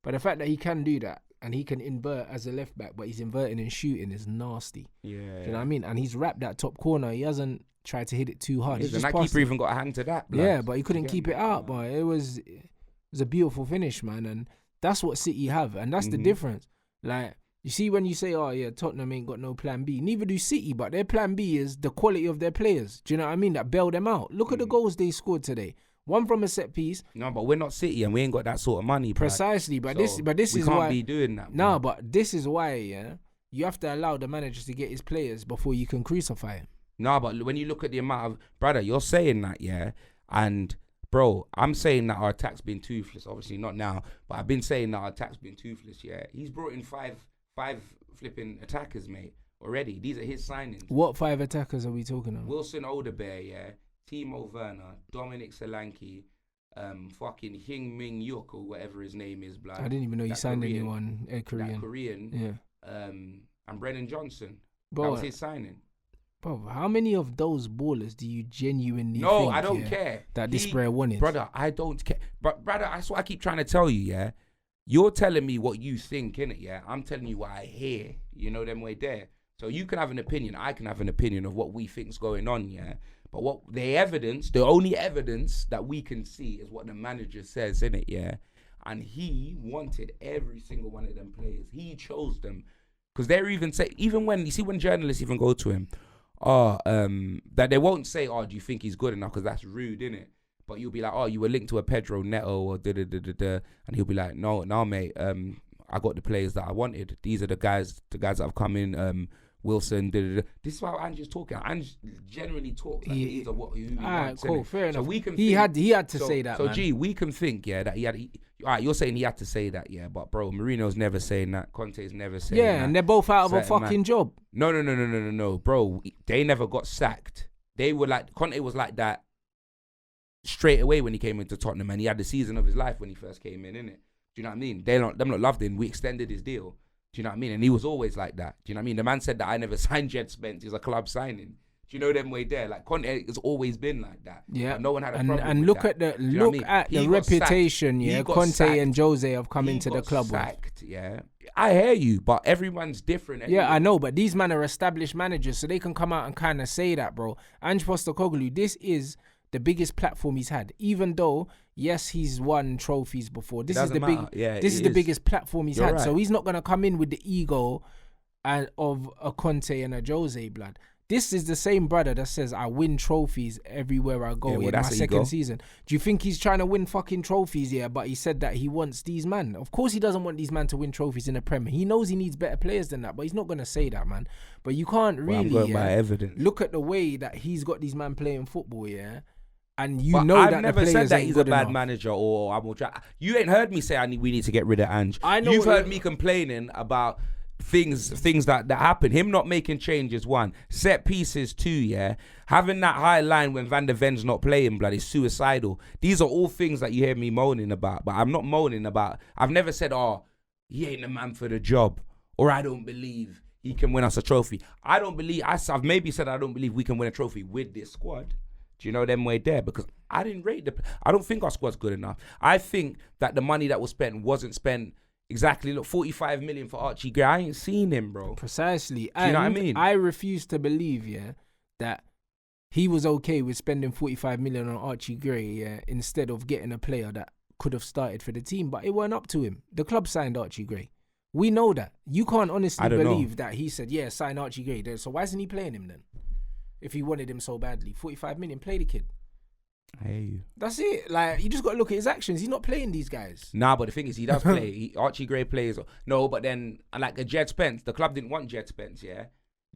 but the fact that he can do that. And he can invert as a left back, but he's inverting and shooting is nasty. Yeah. Do you know what I mean? And he's wrapped that top corner. He hasn't tried to hit it too hard. He And just that passed keeper it. even got a hand to that. Blood. Yeah, but he couldn't Get keep me? it out. But it was a beautiful finish, man, and that's what City have, and that's the Mhm. difference. Like, you see, when you say, "Oh yeah, Tottenham ain't got no plan B," neither do City, but their plan B is the quality of their players. Do you know what I mean? That bail them out. Look at the goals they scored today. One from a set piece. No, but we're not City and we ain't got that sort of money. Blood. Precisely, but So this we is can't why. be doing that. No, blood. but this is why, yeah, you have to allow the manager to get his players before you can crucify him. No, but when you look at the amount of brother, you're saying that, yeah, and bro, I'm saying that our attack's been toothless. Obviously not now, but I've been saying that our attack's been toothless. Yeah, he's brought in five flipping attackers, mate. Already, these are his signings. What 5 attackers are we talking about? Wilson Odebear, yeah, Timo Werner, Dominic Solanke, fucking Hing Ming Yuk or whatever his name is, blood. I didn't even know you That signed Korean- anyone. That Korean. Korean, Yeah. and Brennan Johnson. That Bro, was his signing. bro, how many of those ballers do you genuinely No, think, I don't yeah, care. that this He- player wanted? Brother, I don't care. But brother, that's what I keep trying to tell you, yeah? You're telling me what you think, innit, yeah? I'm telling you what I hear. You know them way there. So you can have an opinion, I can have an opinion of what we think's going on, yeah? But what the evidence, the only evidence that we can see is what the manager says, innit, yeah? And he wanted every single one of them players. He chose them. Because they're even say, even when, you see when journalists even go to him, that they won't say, "Oh, do you think he's good enough?" Because that's rude, innit? But you'll be like, "Oh, you were linked to a Pedro Neto or da da da da da," and he'll be like, "No, mate. I got the players that I wanted. These are the guys that have come in. Wilson, da da da." This is how Ange's talking. Ange generally talks like these are who he wants. Cool, innit? fair So enough. we can He think, had to say that, So man. G, we can think, yeah, that he had. All right, you're saying he had to say that, yeah, but bro, Mourinho's never saying that. Conte's never saying that. Yeah, and they're both out of a Certain fucking man. job. No, bro. They never got sacked. They were like, Conte was like that straight away when he came into Tottenham, and he had the season of his life when he first came in, innit? Do you know what I mean? Them not loved him. We extended his deal. Do you know what I mean? And he was always like that. Do you know what I mean? The man said that I never signed Jed Spence. It was a club signing. Do you know them way there? Like Conte has always been like that. Yeah, But no one had a and problem and with look that. at the Do you know what I mean? at He the got reputation. sacked. He Yeah, got Conte sacked. and Jose have come He into the got club with. sacked, yeah. I hear you, but everyone's different. Yeah, anyway. I know, but these men are established managers, so they can come out and kind of say that, bro. Ange Postecoglou, this is the biggest platform he's had. Even though, yes, he's won trophies before. This is doesn't the matter. Yeah, this it is the is. biggest platform he's You're had. So right. he's not gonna come in with the ego and of a Conte and a Jose, blood. This is the same brother that says I win trophies everywhere I go Yeah, well, in my that's second ego. season. Do you think he's trying to win fucking trophies here? But he said that he wants these man. Of course he doesn't want these man to win trophies in the Premier. He knows he needs better players than that, but he's not gonna say that, man. But you can't Well, I'm really going by evidence. look at the way that he's got these man playing football, yeah. And you But know I've that never the said players that ain't he's a good bad enough. manager or I'm you ain't heard me say we need to get rid of Ange. I know You've what heard you- me complaining about things that happen. Him not making changes, one. Set pieces, two, yeah. Having that high line when Van der Ven's not playing, blood, is suicidal. These are all things that you hear me moaning about, but I'm not moaning about. I've never said, "Oh, he ain't the man for the job," or "I don't believe he can win us a trophy." I've maybe said I don't believe we can win a trophy with this squad. Do you know them way there? Because I didn't rate I don't think our squad's good enough. I think that the money that was spent wasn't spent exactly. Look, 45 million for Archie Gray. I ain't seen him, bro. Precisely. Do you know what I mean? I refuse to believe, yeah, that he was okay with spending 45 million on Archie Gray, yeah, instead of getting a player that could have started for the team, but it weren't up to him. The club signed Archie Gray. We know that. You can't honestly I don't believe know. that he said, yeah, sign Archie Gray. So why isn't he playing him then? If he wanted him so badly. 45 million, play the kid. I hear you. That's it. Like, you just got to look at his actions. He's not playing these guys. Nah, but the thing is, he does play. Archie Gray plays. No, but then, like a Jed Spence, the club didn't want Jed Spence, yeah?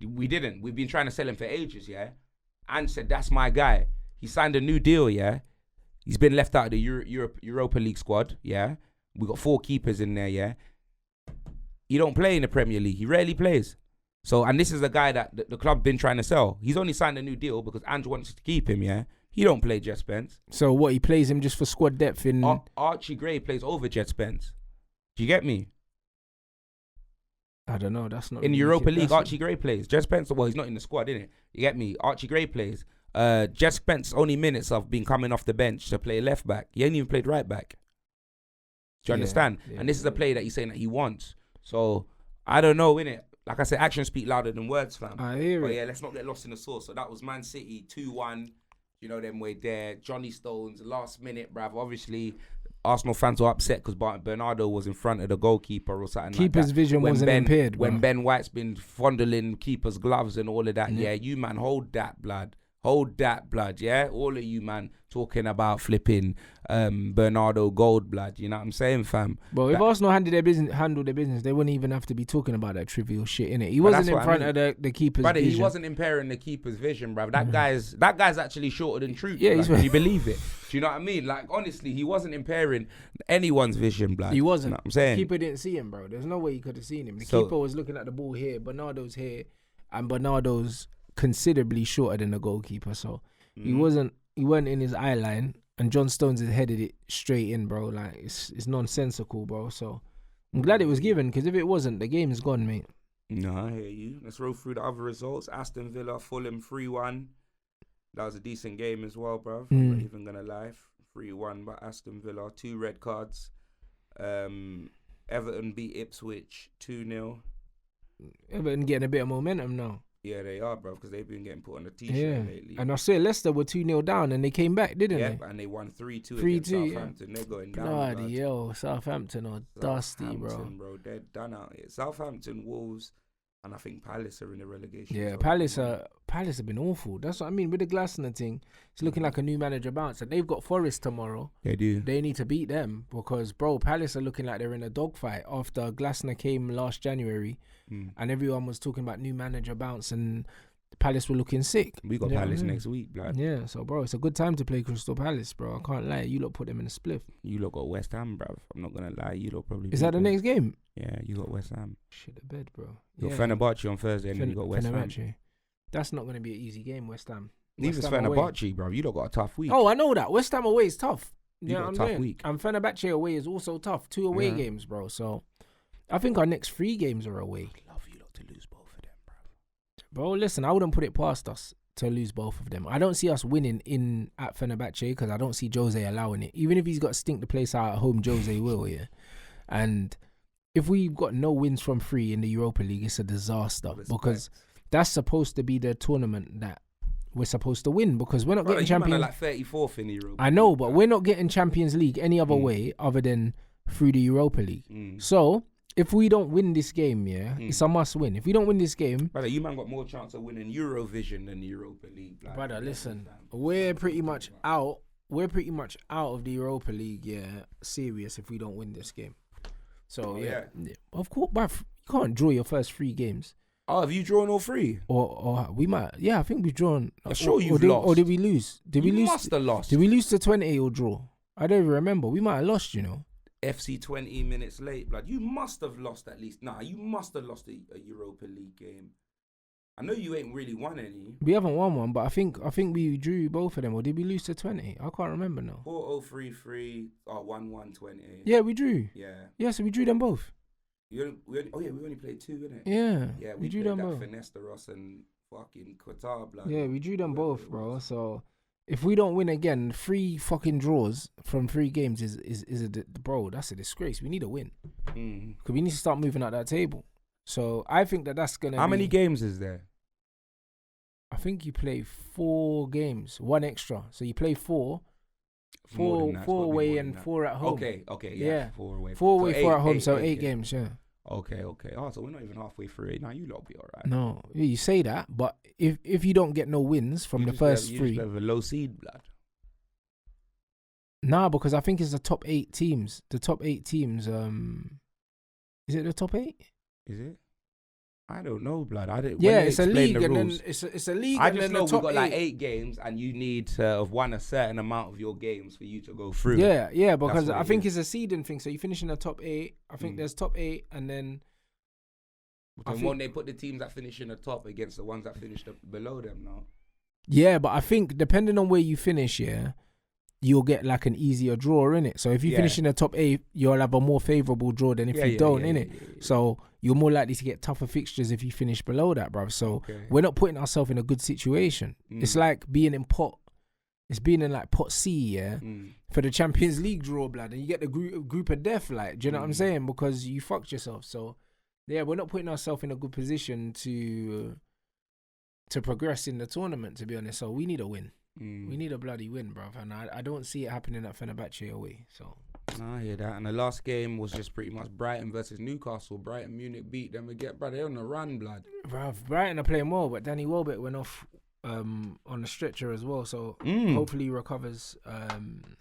We didn't. We've been trying to sell him for ages, yeah? And said, that's my guy. He signed a new deal, yeah? He's been left out of the Europa League squad, yeah? We got 4 keepers in there, yeah? He don't play in the Premier League. He rarely plays. So, and this is a guy that the club been trying to sell. He's only signed a new deal because Ange wants to keep him, yeah? He don't play Jed Spence. So what, he plays him just for squad depth in... Archie Gray plays over Jed Spence. Do you get me? I don't know, that's not... In really Europa it. League, That's- Archie Gray plays. Jed Spence, well, he's not in the squad, innit? You get me? Archie Gray plays. Jed Spence, only minutes have been coming off the bench to play left back. He ain't even played right back. Do you Yeah, understand? yeah. And this is a play that he's saying that he wants. So, I don't know, innit? like I said, actions speak louder than words, fam. I hear But it. yeah, let's not get lost in the sauce. So that was Man City 2-1. You know them way there. Johnny Stones, last minute, bruv. Obviously, Arsenal fans were upset because Bernardo was in front of the goalkeeper or something Keeper's like that. vision wasn't impaired, When bro. Ben White's been fondling keeper's gloves and all of that, yeah, you man, hold that blood. Hold that blood, yeah? All of you, man, talking about flipping Bernardo Gold blood. You know what I'm saying, fam? But if Arsenal handled their business, they wouldn't even have to be talking about that trivial shit, innit? He wasn't in front of the keeper's Brother, vision. he wasn't impairing the keeper's vision, bruv. That guy's actually shorter than Troopz. Yeah, Yeah, he's can you believe it? Do you know what I mean? Like, honestly, he wasn't impairing anyone's vision, blood. He wasn't. You know what I'm saying? The keeper didn't see him, bro. There's no way he could have seen him. The So- keeper was looking at the ball here, Bernardo's here, and Bernardo's considerably shorter than the goalkeeper. So he weren't in his eye line, and John Stones has headed it straight in, bro. Like, it's nonsensical, bro. So I'm glad it was given, because if it wasn't, the game is gone, mate. No, I hear you. Let's roll through the other results. Aston Villa, Fulham 3-1. That was a decent game as well, bruv. I'm not even gonna lie. 3-1, but Aston Villa, 2 red cards. Everton beat Ipswich 2-0. Everton getting a bit of momentum now. Yeah, they are, bruv, because they've been getting put on the t-shirt Yeah. lately. And I saw Leicester were 2-0 down, and they came back, didn't Yeah, they? and they won 3-2 3-2, against yeah. Southampton. They're going down. Bloody blood. hell, Southampton are dusty, bro. Southampton, They're done out here. Southampton, Wolves, and I think Palace are in the relegation. Yeah, zone. Palace have been awful. That's what I mean with the Glasner thing. It's looking like a new manager bounce, and they've got Forest tomorrow. They do. They need to beat them because, bro, Palace are looking like they're in a dogfight after Glasner came last January, and everyone was talking about new manager bounce, and Palace were looking sick. We got You know what I Palace mean? next week, blood. Yeah, so bro, it's a good time to play Crystal Palace, bro. I can't lie. You lot put them in a spliff. You lot got West Ham, bruv. I'm not gonna lie. You lot probably. Is that the beat them. next game? Yeah, you got West Ham. Shit the bed, bro. You got Yeah. Fenerbahce on Thursday, and then you got West Ham. Fenerbahce. That's not going to be an easy game, West Ham. Neither's West Ham away. Fenerbahce, bruv. You lot got a tough week. Oh, I know that. West Ham away is tough. You You know got what a I'm tough saying? week. And Fenerbahce away is also tough. 2 away Yeah. games, bro. So I think our next 3 games are away. Love you lot to lose both of them, bruv. Bro, listen, I wouldn't put it past us to lose both of them. I don't see us winning at Fenerbahce because I don't see Jose allowing it. Even if he's got to stink the place out at home, Jose will, yeah. And if we've got no wins from 3 in the Europa League, it's a disaster because that's supposed to be the tournament that we're supposed to win because we're not Brother, getting you man are Champions. like 34th in Europe. I know, but we're not getting Champions League any other way other than through the Europa League. So if we don't win this game, it's a must win. If we don't win this game, Brother, you man got more chance of winning Eurovision than the Europa League. Like, brother, listen, we're pretty much out. We're pretty much out of the Europa League, serious if we don't win this game. So yeah, of course, bruv, you can't draw your first 3 games. Oh, have you drawn all 3? Or we might, I think we've drawn. I'm sure you've lost. Or lost. did we lose? Did we You lose? must have lost. Did we lose to 20 or draw? I don't even remember. We might have lost, you know. FC 20 minutes late, blood. You must have lost at least. Nah, you must have lost a Europa League game. I know you ain't really won any. We haven't won one, but I think we drew both of them. Or did we lose to 20? I can't remember now. 4-0-3-3, 1-1-20. Yeah, we drew. Yeah. Yeah, so we drew them both. We only played 2, innit? Yeah. Yeah, we we drew played them that both. Finesteros and fucking Qatar, blood. Yeah, we drew them Whoever both, it bro. was. So if we don't win again, 3 fucking draws from 3 games is bro. That's a disgrace. We need a win because we need to start moving up that table. So I think that's gonna. How many games is there? I think you play 4 games, 1 extra. So you play 4 More than that. It's 4 gotta be away more and than that. 4 at home. Okay, Yeah. 4 away. 4 So away, 4 at home. So 8 eight games. Yeah. Okay. Oh, so we're not even halfway through it. Now you lot will be alright. No, you say that, but if you don't get no wins from the first you 3, just have a low seed, blood. nah, because I think it's the top 8 teams. The top 8 teams. Is it the top 8? Is it? I don't know, blood. I didn't. Yeah, when they it's a explain league, the and then rules, it's a league, I and just then know the we've top got 8. like 8 games, and you need to have won a certain amount of your games for you to go through. Yeah, because what I it think is. it's a seeding thing. So you finish in the top 8. I think there's top 8, and then I And think- when they put the teams that finish in the top against the ones that finished below them now. yeah, but I think depending on where you finish, you'll get like an easier draw in it. So if you finish in the top 8, you'll have a more favourable draw than if you don't in it. So you're more likely to get tougher fixtures if you finish below that, bruv. So we're not putting ourselves in a good situation. It's like being in pot. It's being in like pot C, for the Champions League draw, blood, and you get the group of death, like, do you know what I'm saying? Because you fucked yourself. So Yeah, we're not putting ourselves in a good position to progress in the tournament, to be honest. So we need a win. We need a bloody win, bruv. And I don't see it happening at Fenerbahce away. So I hear that. And the last game was just pretty much Brighton versus Newcastle. Brighton, Munich beat them again. Bro, they're on the run, blood. Bruv, Brighton are playing well, but Danny Welbeck went off on the stretcher as well. So hopefully he recovers.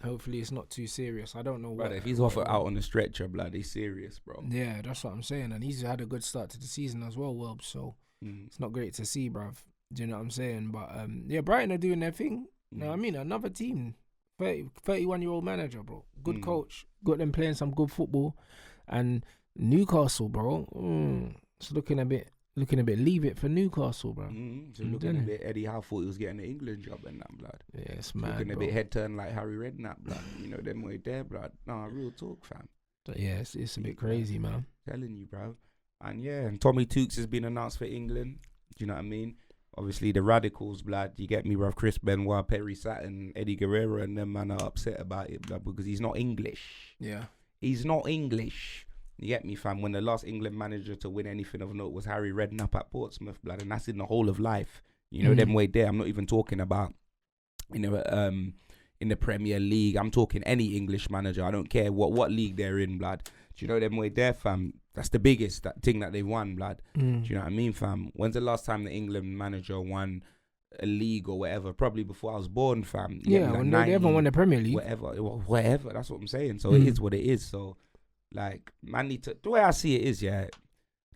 Hopefully it's not too serious. I don't know what. But if he's off out on the stretcher, blood, he's serious, bro. Yeah, that's what I'm saying. And he's had a good start to the season as well, Welb. So it's not great to see, bruv. Do you know what I'm saying? But yeah, Brighton are doing their thing. You know what I mean? Another team, 31-year-old manager, bro. Good coach. Got them playing some good football. And Newcastle, bro, it's looking a bit leave it for Newcastle, bro. So looking a bit Eddie Howe thought he was getting the England job and that, blood. Yeah, it's mad, looking bro. a bit head turn like Harry Redknapp, blood. You know, them way there, blood. Nah, real talk, fam. But yeah, it's a bit crazy, man. Telling you, bro. And yeah, and Tommy Troopz has been announced for England. Do you know what I mean? Obviously, the Radicals, blood, you get me, bruv. Chris Benoit, Perry Saturn, Eddie Guerrero, and them man are upset about it, blood, because he's not English. Yeah. He's not English. You get me, fam? When the last England manager to win anything of note was Harry Redknapp at Portsmouth, blood, and that's in the whole of life. You know, them way there. I'm not even talking about, you know, in the Premier League. I'm talking any English manager. I don't care what league they're in, blood. Do you know them way there, fam? That's the biggest thing that they've won, blood. Do you know what I mean, fam? When's the last time the England manager won a league or whatever? Probably before I was born, fam. Yeah, when they haven't won the Premier League. Whatever. That's what I'm saying. So it is what it is. So, like, man, need to. The way I see it is, yeah.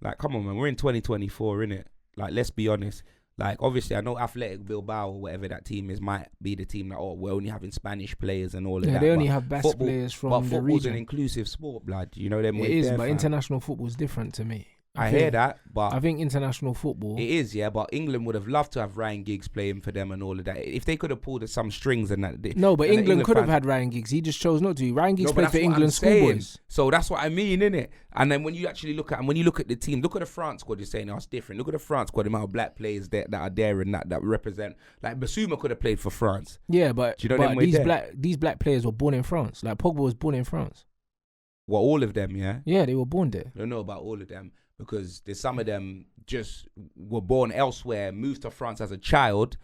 Like, come on, man. We're in 2024, innit? Like, let's be honest. Like, obviously, I know Athletic Bilbao or whatever that team is might be the team that, we're only having Spanish players and all of that. Yeah, they only have best players from the region. But football's an inclusive sport, blood. You know them. It is, but international football is different to me. I hear that, but I think international football. It is, yeah, but England would have loved to have Ryan Giggs playing for them and all of that. If they could have pulled some strings and that. No, but England could have had Ryan Giggs. He just chose not to. Ryan Giggs played for England schoolboys. So that's what I mean, innit? And then when you actually look at the team, look at the France squad. You're saying it's different. Look at the France squad, the amount of black players that are there and that represent. Like Basuma could have played for France. Yeah, but, do you know these black players were born in France. Like Pogba was born in France. Well, all of them, yeah? Yeah, they were born there. I don't know about all of them. Because there's some of them just were born elsewhere, moved to France as a child.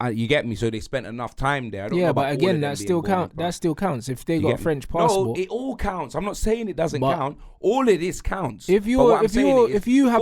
You get me? So they spent enough time there. I don't know about but again, that still counts. That still counts if they got a French passport. No, it all counts. I'm not saying it doesn't count. All of this counts. If you have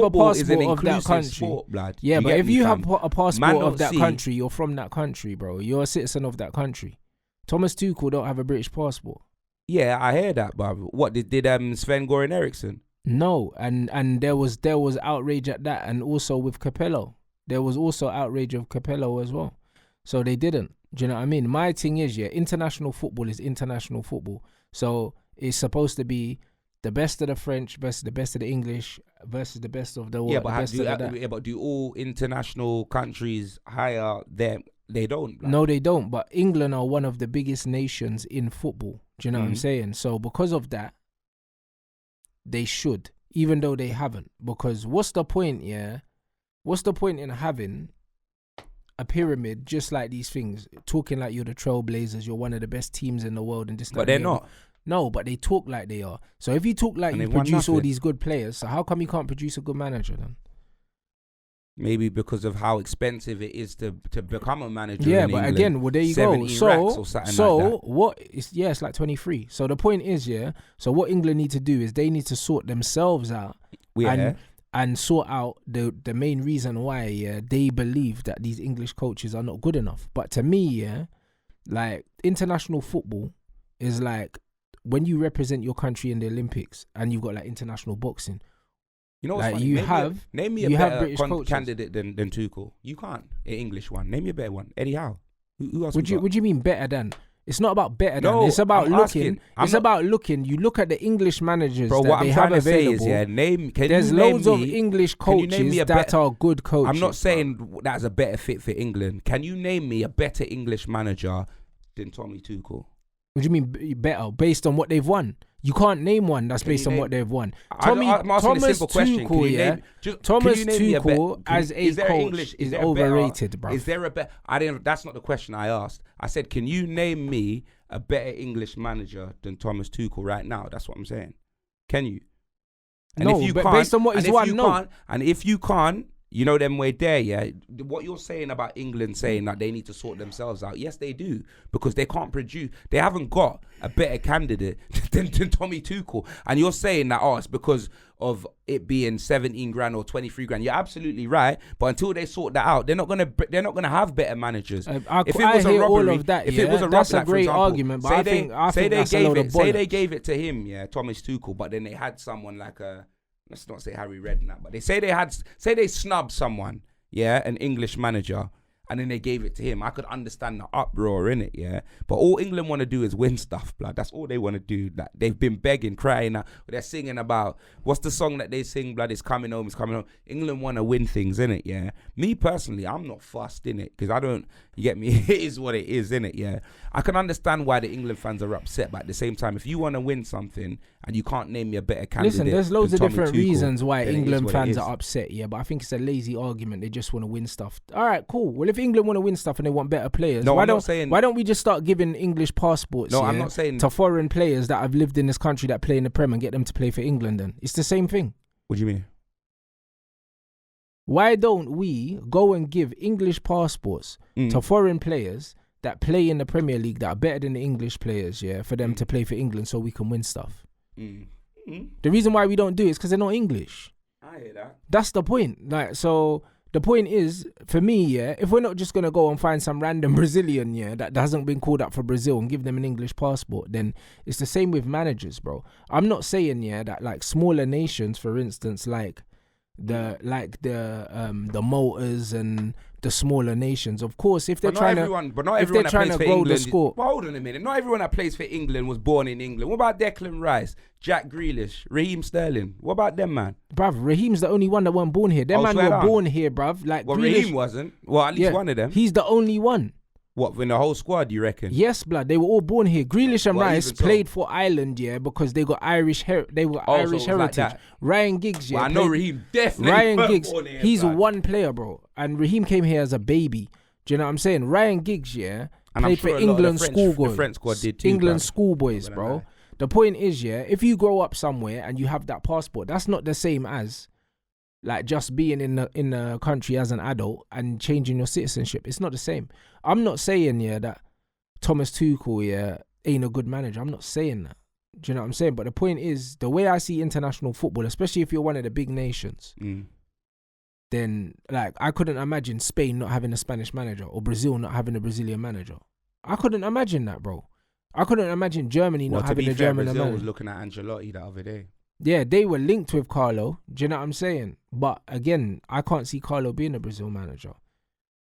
a passport of that country, sport, blood. Yeah, but if you have a passport of that country, you're from that country, bro. You're a citizen of that country. Thomas Tuchel don't have a British passport. Yeah, I hear that, but what did Sven Goran Eriksson? No, and there was outrage at that, and also with Capello, there was also outrage of Capello as well. So they didn't. Do you know what I mean? My thing is, yeah, international football is international football. So it's supposed to be the best of the French versus the best of the English versus the best of the world. Yeah, but do all international countries hire them? They don't. Like. No, they don't. But England are one of the biggest nations in football. Do you know what I'm saying? So because of that, they should, even though they haven't. Because what's the point, yeah? What's the point in having a pyramid just like these things, talking like you're the trailblazers, you're one of the best teams in the world and this, but they're not. No, but they talk like they are. So if you talk like you produce all these good players, so how come you can't produce a good manager then? Maybe because of how expensive it is to become a manager. Yeah, in but England. again, well, there you go. So what is? Yeah, it's like 23. So the point is, yeah. So what England need to do is they need to sort themselves out and sort out the main reason why they believe that these English coaches are not good enough. But to me, yeah, like international football is like when you represent your country in the Olympics and you've got like international boxing. You know what's like funny? Name me a better candidate than Tuchel. You can't. An English one. Name me a better one. Eddie Howe. Who else? What do you mean better than? It's not about better than. It's about looking. About looking. You look at the English managers that they have available. There's loads of English coaches that are good coaches. I'm not saying that's a better fit for England. Can you name me a better English manager than Tommy Tuchel? What do you mean better? Based on what they've won? You can't name one that's based on what they've won. I'm asking a simple question. Thomas Tuchel as a coach is overrated, bro. Is there a better? That's not the question I asked. I said, can you name me a better English manager than Thomas Tuchel right now? That's what I'm saying. Can you? And No, if you but can't, based on what he's won, no. And if you can't, you know them way there, yeah. What you're saying about England saying that they need to sort themselves out, yes, they do, because they can't produce. They haven't got a better candidate than Tommy Tuchel. And you're saying that, it's because of it being 17 grand or 23 grand. You're absolutely right, but until they sort that out, they're not gonna have better managers. If it was a robbery, all of that, if it was a that's robbery, a great argument. But I think they gave it to him, yeah, Thomas Tuchel, but then they had someone like let's not say Harry Redknapp, but they say they snubbed someone, yeah, an English manager, and then they gave it to him. I could understand the uproar in it, yeah. But all England want to do is win stuff, blood. That's all they want to do. Like, they've been begging, crying out. They're singing about, what's the song that they sing, blood? It's coming home, it's coming home. England want to win things, innit, yeah. Me personally, I'm not fussed, innit, because I don't, you get me? It is what it is, innit, yeah. I can understand why the England fans are upset, but at the same time, if you want to win something and you can't name me a better candidate, listen, there's loads of Tommy different Tuchel, reasons why then England fans are upset, yeah, but I think it's a lazy argument. They just want to win stuff. All right, cool. Well, if England want to win stuff and they want better players, why don't we just start giving English passports I'm not saying to foreign players that have lived in this country that play in the Prem and get them to play for England then? It's the same thing. What do you mean? Why don't we go and give English passports to foreign players that play in the Premier League that are better than the English players, yeah, for them to play for England so we can win stuff? The reason why we don't do it is because they're not English. I hear that. That's the point. Like, so the point is, for me, yeah, if we're not just going to go and find some random Brazilian, yeah, that hasn't been called up for Brazil and give them an English passport, then it's the same with managers, bro. I'm not saying, yeah, that like smaller nations, for instance, like the Maltas and the smaller nations, of course, if they're trying to grow the score. Well, hold on a minute. Not everyone that plays for England was born in England. What about Declan Rice, Jack Grealish, Raheem Sterling? What about them, man? Bruv, Raheem's the only one that weren't born here. Them man were born here, bruv. Like, well, Grealish, Raheem wasn't. Well, at least one of them. He's the only one. What, in the whole squad, you reckon? Yes, blood. They were all born here. Grealish and Rice played for Ireland, yeah, because they got Irish heritage. Like Ryan Giggs, yeah. Well, I know Raheem definitely. Ryan Giggs, born here, he's blood. one player, bro. And Raheem came here as a baby. Do you know what I'm saying? Ryan Giggs, yeah, played for England schoolboys. The French squad did too. England schoolboys, bro. The point is, yeah, if you grow up somewhere and you have that passport, that's not the same as like just being in the country as an adult and changing your citizenship. It's not the same. I'm not saying, yeah, that Thomas Tuchel, yeah, ain't a good manager. I'm not saying that. Do you know what I'm saying? But the point is, the way I see international football, especially if you're one of the big nations, then like I couldn't imagine Spain not having a Spanish manager or Brazil not having a Brazilian manager. I couldn't imagine that, bro. I couldn't imagine Germany not having a German manager. Brazil was looking at Ancelotti the other day. Yeah, they were linked with Carlo. Do you know what I'm saying? But again, I can't see Carlo being a Brazil manager,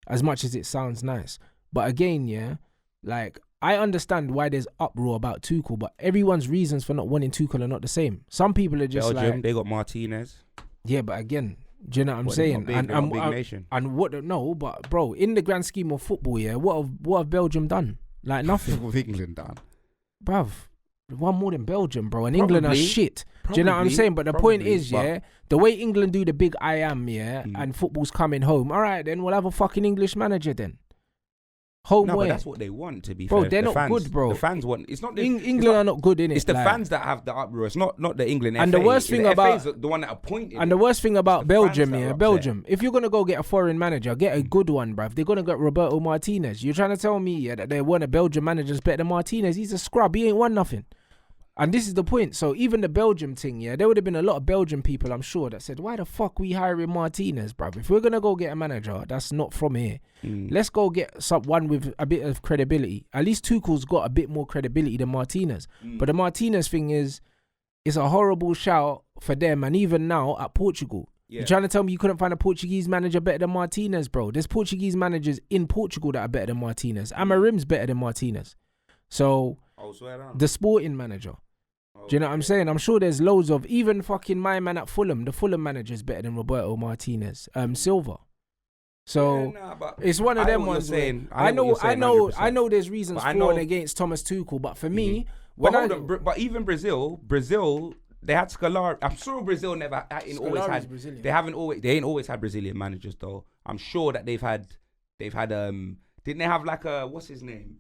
as much as it sounds nice. But again, yeah, like I understand why there's uproar about Tuchel, but everyone's reasons for not wanting Tuchel are not the same. Some people are just Belgium, like, they got Martinez. Yeah, but again, do you know what I'm saying? Big nation. And what? No, but bro, in the grand scheme of football, yeah, what have Belgium done? Like nothing. What have England done? Bruv, one more than Belgium, bro, and England are shit. Do you know what I'm saying? But the point is, yeah, the way England do the big I am, yeah, and football's coming home. All right, then we'll have a fucking English manager then. Home no, way. but that's what they want, to be bro, fair. They're the not fans, good, bro. The fans want. It's not. England are not good in it. It's the fans that have the uproar. It's not the England. And FA. the worst thing about the one that appointed. And the worst thing about Belgium, yeah, Belgium. If you're gonna go get a foreign manager, get a good one, bruv. They're gonna get Roberto Martinez. You're trying to tell me, yeah, that they want a Belgian manager's better than Martinez? He's a scrub. He ain't won nothing. And this is the point. So even the Belgium thing, yeah, there would have been a lot of Belgian people, I'm sure, that said, why the fuck we hiring Martinez, bruv? If we're going to go get a manager that's not from here, let's go get someone with a bit of credibility. At least Tuchel's got a bit more credibility than Martinez. But the Martinez thing is, it's a horrible shout for them. And even now at Portugal, you're trying to tell me you couldn't find a Portuguese manager better than Martinez, bro? There's Portuguese managers in Portugal that are better than Martinez. Amarim's better than Martinez. So the sporting manager. Do you know what I'm saying? I'm sure there's loads of, even fucking my man at Fulham, the Fulham manager's better than Roberto Martinez, Silva. So it's one of them ones. I know there's reasons for and against Thomas Tuchel, but for me, but even Brazil, they had Scolari. I'm sure Brazil never always had. Brazilian. They ain't always had Brazilian managers though. I'm sure that they've had. Didn't they have like a, what's his name?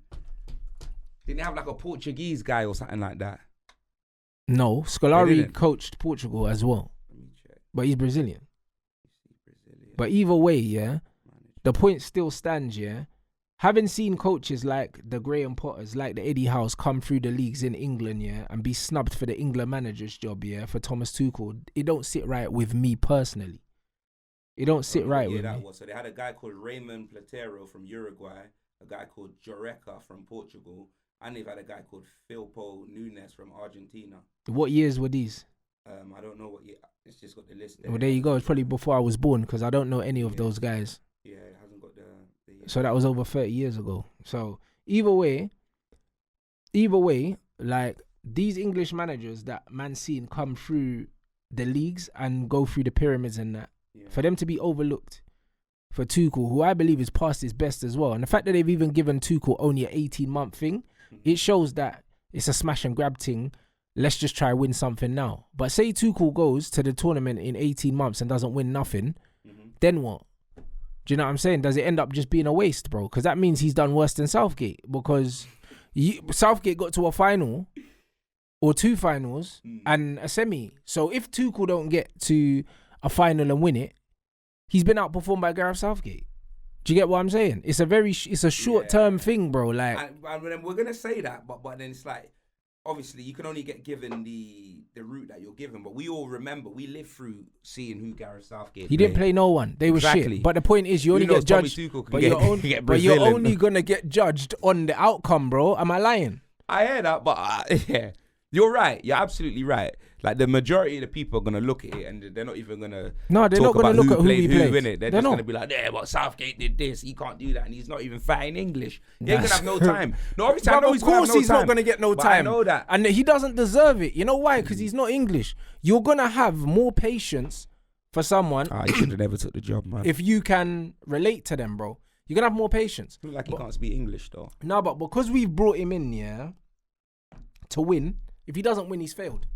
Didn't they have like a Portuguese guy or something like that? No, Scolari coached Portugal as well. But he's Brazilian. But either way, yeah, the point still stands, yeah. Having seen coaches like the Graham Potters, like the Eddie Howe's come through the leagues in England, yeah, and be snubbed for the England manager's job, yeah, for Thomas Tuchel, it don't sit right with me personally. It don't sit right with me. So they had a guy called Raymond Platero from Uruguay, a guy called Joreca from Portugal, and they've had a guy called Filpo Nunes from Argentina. What years were these? I don't know what year. It's just got the list there. Well, there you go. It's probably before I was born because I don't know any of those guys. Yeah, it hasn't got the so that was over 30 years ago. So either way, like these English managers that man seen come through the leagues and go through the pyramids and that, for them to be overlooked for Tuchel, who I believe is past his best as well. And the fact that they've even given Tuchel only an 18-month thing, it shows that it's a smash and grab thing. Let's just try win something now. But say Tuchel goes to the tournament in 18 months and doesn't win nothing, then what? Do you know what I'm saying? Does it end up just being a waste, bro? Because that means he's done worse than Southgate. Because Southgate got to a final or two finals and a semi. So if Tuchel don't get to a final and win it, he's been outperformed by Gareth Southgate. Do you get what I'm saying? It's a short-term thing, bro. Like, and we're gonna say that, but then it's like, obviously, you can only get given the route that you're given. But we all remember, we lived through seeing who Gareth Southgate. He didn't play no one. They were shit. But the point is, you only get judged. But you're only gonna get judged on the outcome, bro. Am I lying? I hear that, but yeah, you're right. You're absolutely right. Like the majority of the people are gonna look at it and they're not even gonna. No, they're not gonna look at who he played. They're just gonna be like, yeah, but Southgate did this. He can't do that, and he's not even fighting English. He ain't gonna have no time. No, obviously, I know he's gonna have no time. Of course, he's not gonna get no time. I know that, and he doesn't deserve it. You know why? Because he's not English. You're gonna have more patience for someone. He should have never took the job, man. If you can relate to them, bro, you're gonna have more patience. Look like he can't speak English though. No, but because we've brought him in, yeah, to win. If he doesn't win, he's failed.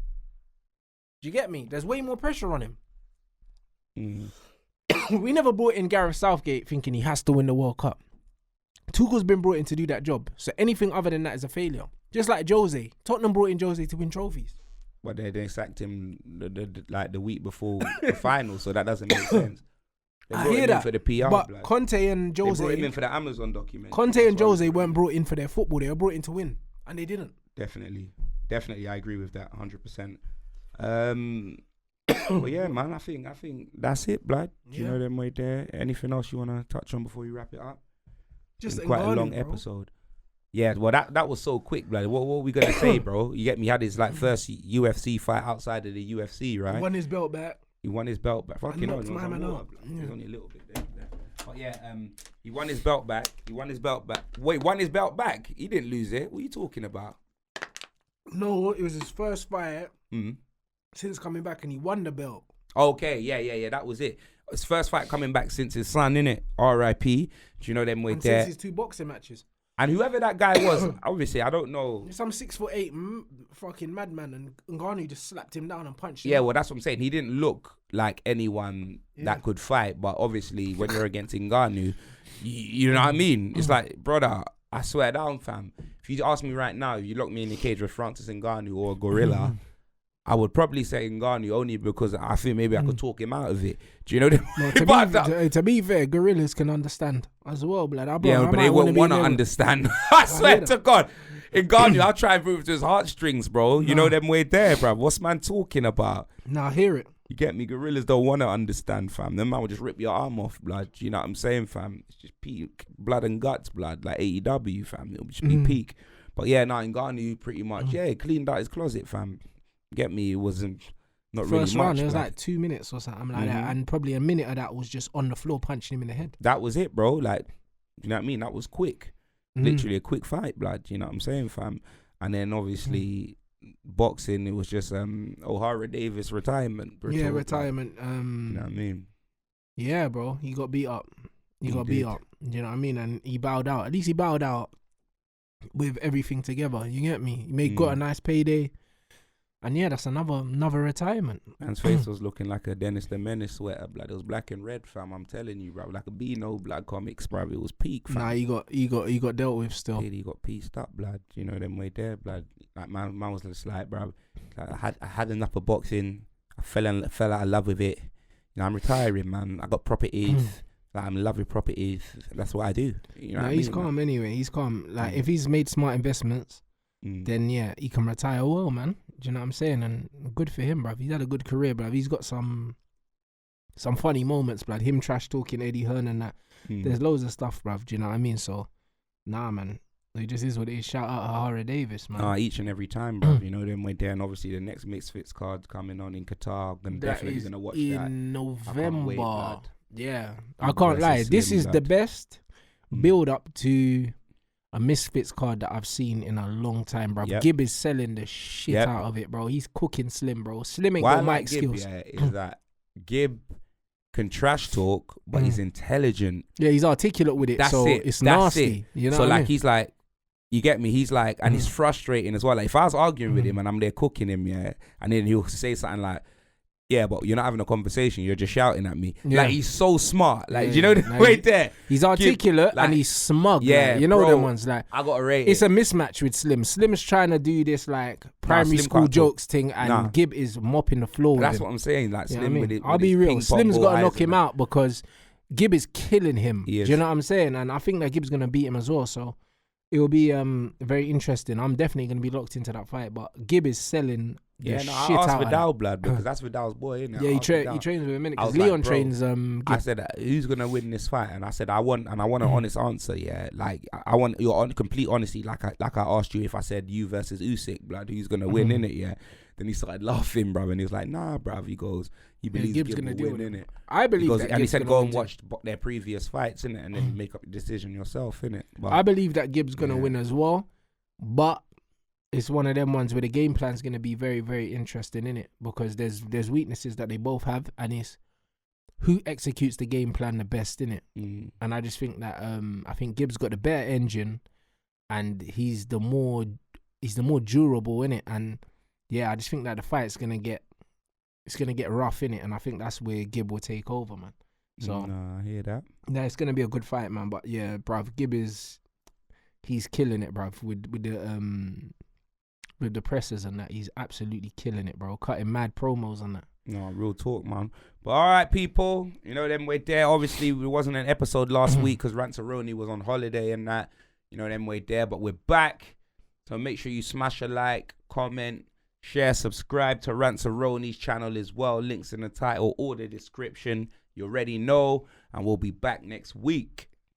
Do you get me? There's way more pressure on him. We never brought in Gareth Southgate thinking he has to win the World Cup. Tuchel's been brought in to do that job. So anything other than that is a failure. Just like Jose. Tottenham brought in Jose to win trophies. But they sacked him the week before the final, so that doesn't make sense. They brought him in for the PR. But Conte and Jose... They brought him in for the Amazon document. Conte and Jose weren't brought in for their football. They were brought in to win. And they didn't. Definitely, I agree with that 100%. But yeah, man, I think that's it, blood. Do you know them way there? Anything else you wanna touch on before you wrap it up? Just quite a long episode. Yeah, well that was so quick, blood. What were we gonna say, bro? You get me? He had his first UFC fight outside of the UFC, right? He won his belt back. Fucking hell, he's only a little bit there. But yeah, he won his belt back. Wait, won his belt back? He didn't lose it. What are you talking about? No, it was his first fight since coming back, and he won the belt. Okay, yeah, that was it. His first fight coming back since his son, innit? R.I.P. Do you know them way there? Since his 2 boxing matches. And whoever that guy was, obviously, I don't know. Some 6'8" fucking madman, and Ngannou just slapped him down and punched him. Yeah, well, that's what I'm saying. He didn't look like anyone that could fight, but obviously, when you're against Ngannou, you know what I mean? It's like, brother, I swear down, fam. If you ask me right now, you lock me in the cage with Francis Ngannou or a gorilla, I would probably say Ngannou only because I think maybe I could talk him out of it. Do you know what I mean? To be fair, gorillas can understand as well, blood. But they won't want to understand. I swear to God. Ngannou, I'll try and move to his heartstrings, bro. You know them way there, bro. What's man talking about? Nah, hear it. You get me? Gorillas don't want to understand, fam. Them man will just rip your arm off, blood. You know what I'm saying, fam? It's just peak blood and guts, blood, like AEW, fam. It'll just be peak. But yeah, Ngannou pretty much, cleaned out his closet, fam. Get me? It wasn't not really much. First round, it was like 2 minutes or something like that, and probably a minute of that was just on the floor punching him in the head. That was it, bro. Like, you know what I mean? That was quick. Literally a quick fight, blood. You know what I'm saying, fam? And then obviously. Boxing, it was just O'Hara Davis retirement. Retirement. You know what I mean? Yeah, bro. He got beat up. He got beat up. You know what I mean? And he bowed out. At least he bowed out with everything together. You get me? He got a nice payday. And yeah, that's another retirement. Man's face was looking like a Dennis the Menace sweater, blood. It was black and red, fam. I'm telling you, bro. Like a Beano Black Comics, bro. It was peak, fam. Nah, he got dealt with still. He got pieced up, blood. You know them way there, blood. Like man was just like, bro. Like, I had enough of boxing. I fell out of love with it. You know, I'm retiring, man. I got properties. Like, I'm in love with properties. That's what I do. You know, he's calm anyway. He's calm. Like if he's made smart investments, then yeah, he can retire well, man. Do you know what I'm saying? And good for him, bruv. He's had a good career, bruv. He's got some funny moments, bruv. Him trash talking Eddie Hearn and that. There's loads of stuff, bruv. Do you know what I mean? So, nah, man. It just is what it is. Shout out Harry Davis, man. Each and every time, bruv. You know, then we're there, and obviously the next Misfits card coming on in Qatar. I'm definitely gonna watch that in November. Wait, yeah, I can't lie. This is the best build up to a Misfits card that I've seen in a long time, bro. Yep. Gib is selling the shit out of it, bro. He's cooking Slim, bro. Slim ain't Why got I like mic Gib, skills. is that Gib can trash talk, but he's intelligent. Yeah, he's articulate with it. That's so it. it's That's nasty. it. You know so what I like mean? he's like, you get me? He's like, and he's frustrating as well. Like if I was arguing with him and I'm there cooking him, yeah, and then he'll say something like, yeah, but you're not having a conversation. You're just shouting at me. Yeah. Like he's so smart. Like you know the way there. He's articulate like, and he's smug. Yeah, like, you know bro, them ones. Like I got to rate. It's a mismatch with Slim. Slim's trying to do this like primary school jokes thing, and Gib is mopping the floor. That's with what I'm saying. Like you Slim with it. I'll be real. Slim's got to knock him out because Gib is killing him. Do you know what I'm saying? And I think that Gib's gonna beat him as well. So it will be very interesting. I'm definitely gonna be locked into that fight. But Gib is selling. Yeah, shit I asked out Vidal blood because that's Vidal's boy, isn't it? Yeah, he trains with a minute because Leon Leon trains. I said, who's gonna win this fight? And I said, I want an honest answer. Yeah, like I want your complete honesty. Like I asked you if I said you versus Usyk, blood, who's gonna win in it? Yeah. Then he started laughing, bro, and he was like, "Nah, bro." He goes, "He believes Gib's gonna win, innit?" I believe that. And he said, "Go and watch their previous fights, innit, and then make up a decision yourself, innit." But I believe that Gib's gonna win as well, but it's one of them ones where the game plan's gonna be very, very interesting in it because there's weaknesses that they both have, and it's who executes the game plan the best in it. And I just think that I think Gib's got the better engine, and he's the more durable in it. And yeah, I just think that the fight's gonna get rough in it, and I think that's where Gib will take over, man. So I hear that. Yeah, it's gonna be a good fight, man. But yeah, bruv, Gib he's killing it, bruv, with the pressers and that. He's absolutely killing it, bro. Cutting mad promos on that. No, real talk, man. But all right, people, you know, then we're there. Obviously, it wasn't an episode last week because Ranceroni was on holiday and that. You know, then we're there, but we're back. So make sure you smash a like, comment, share, subscribe to Ranceroni's channel as well. Links in the title or the description. You already know. And we'll be back next week.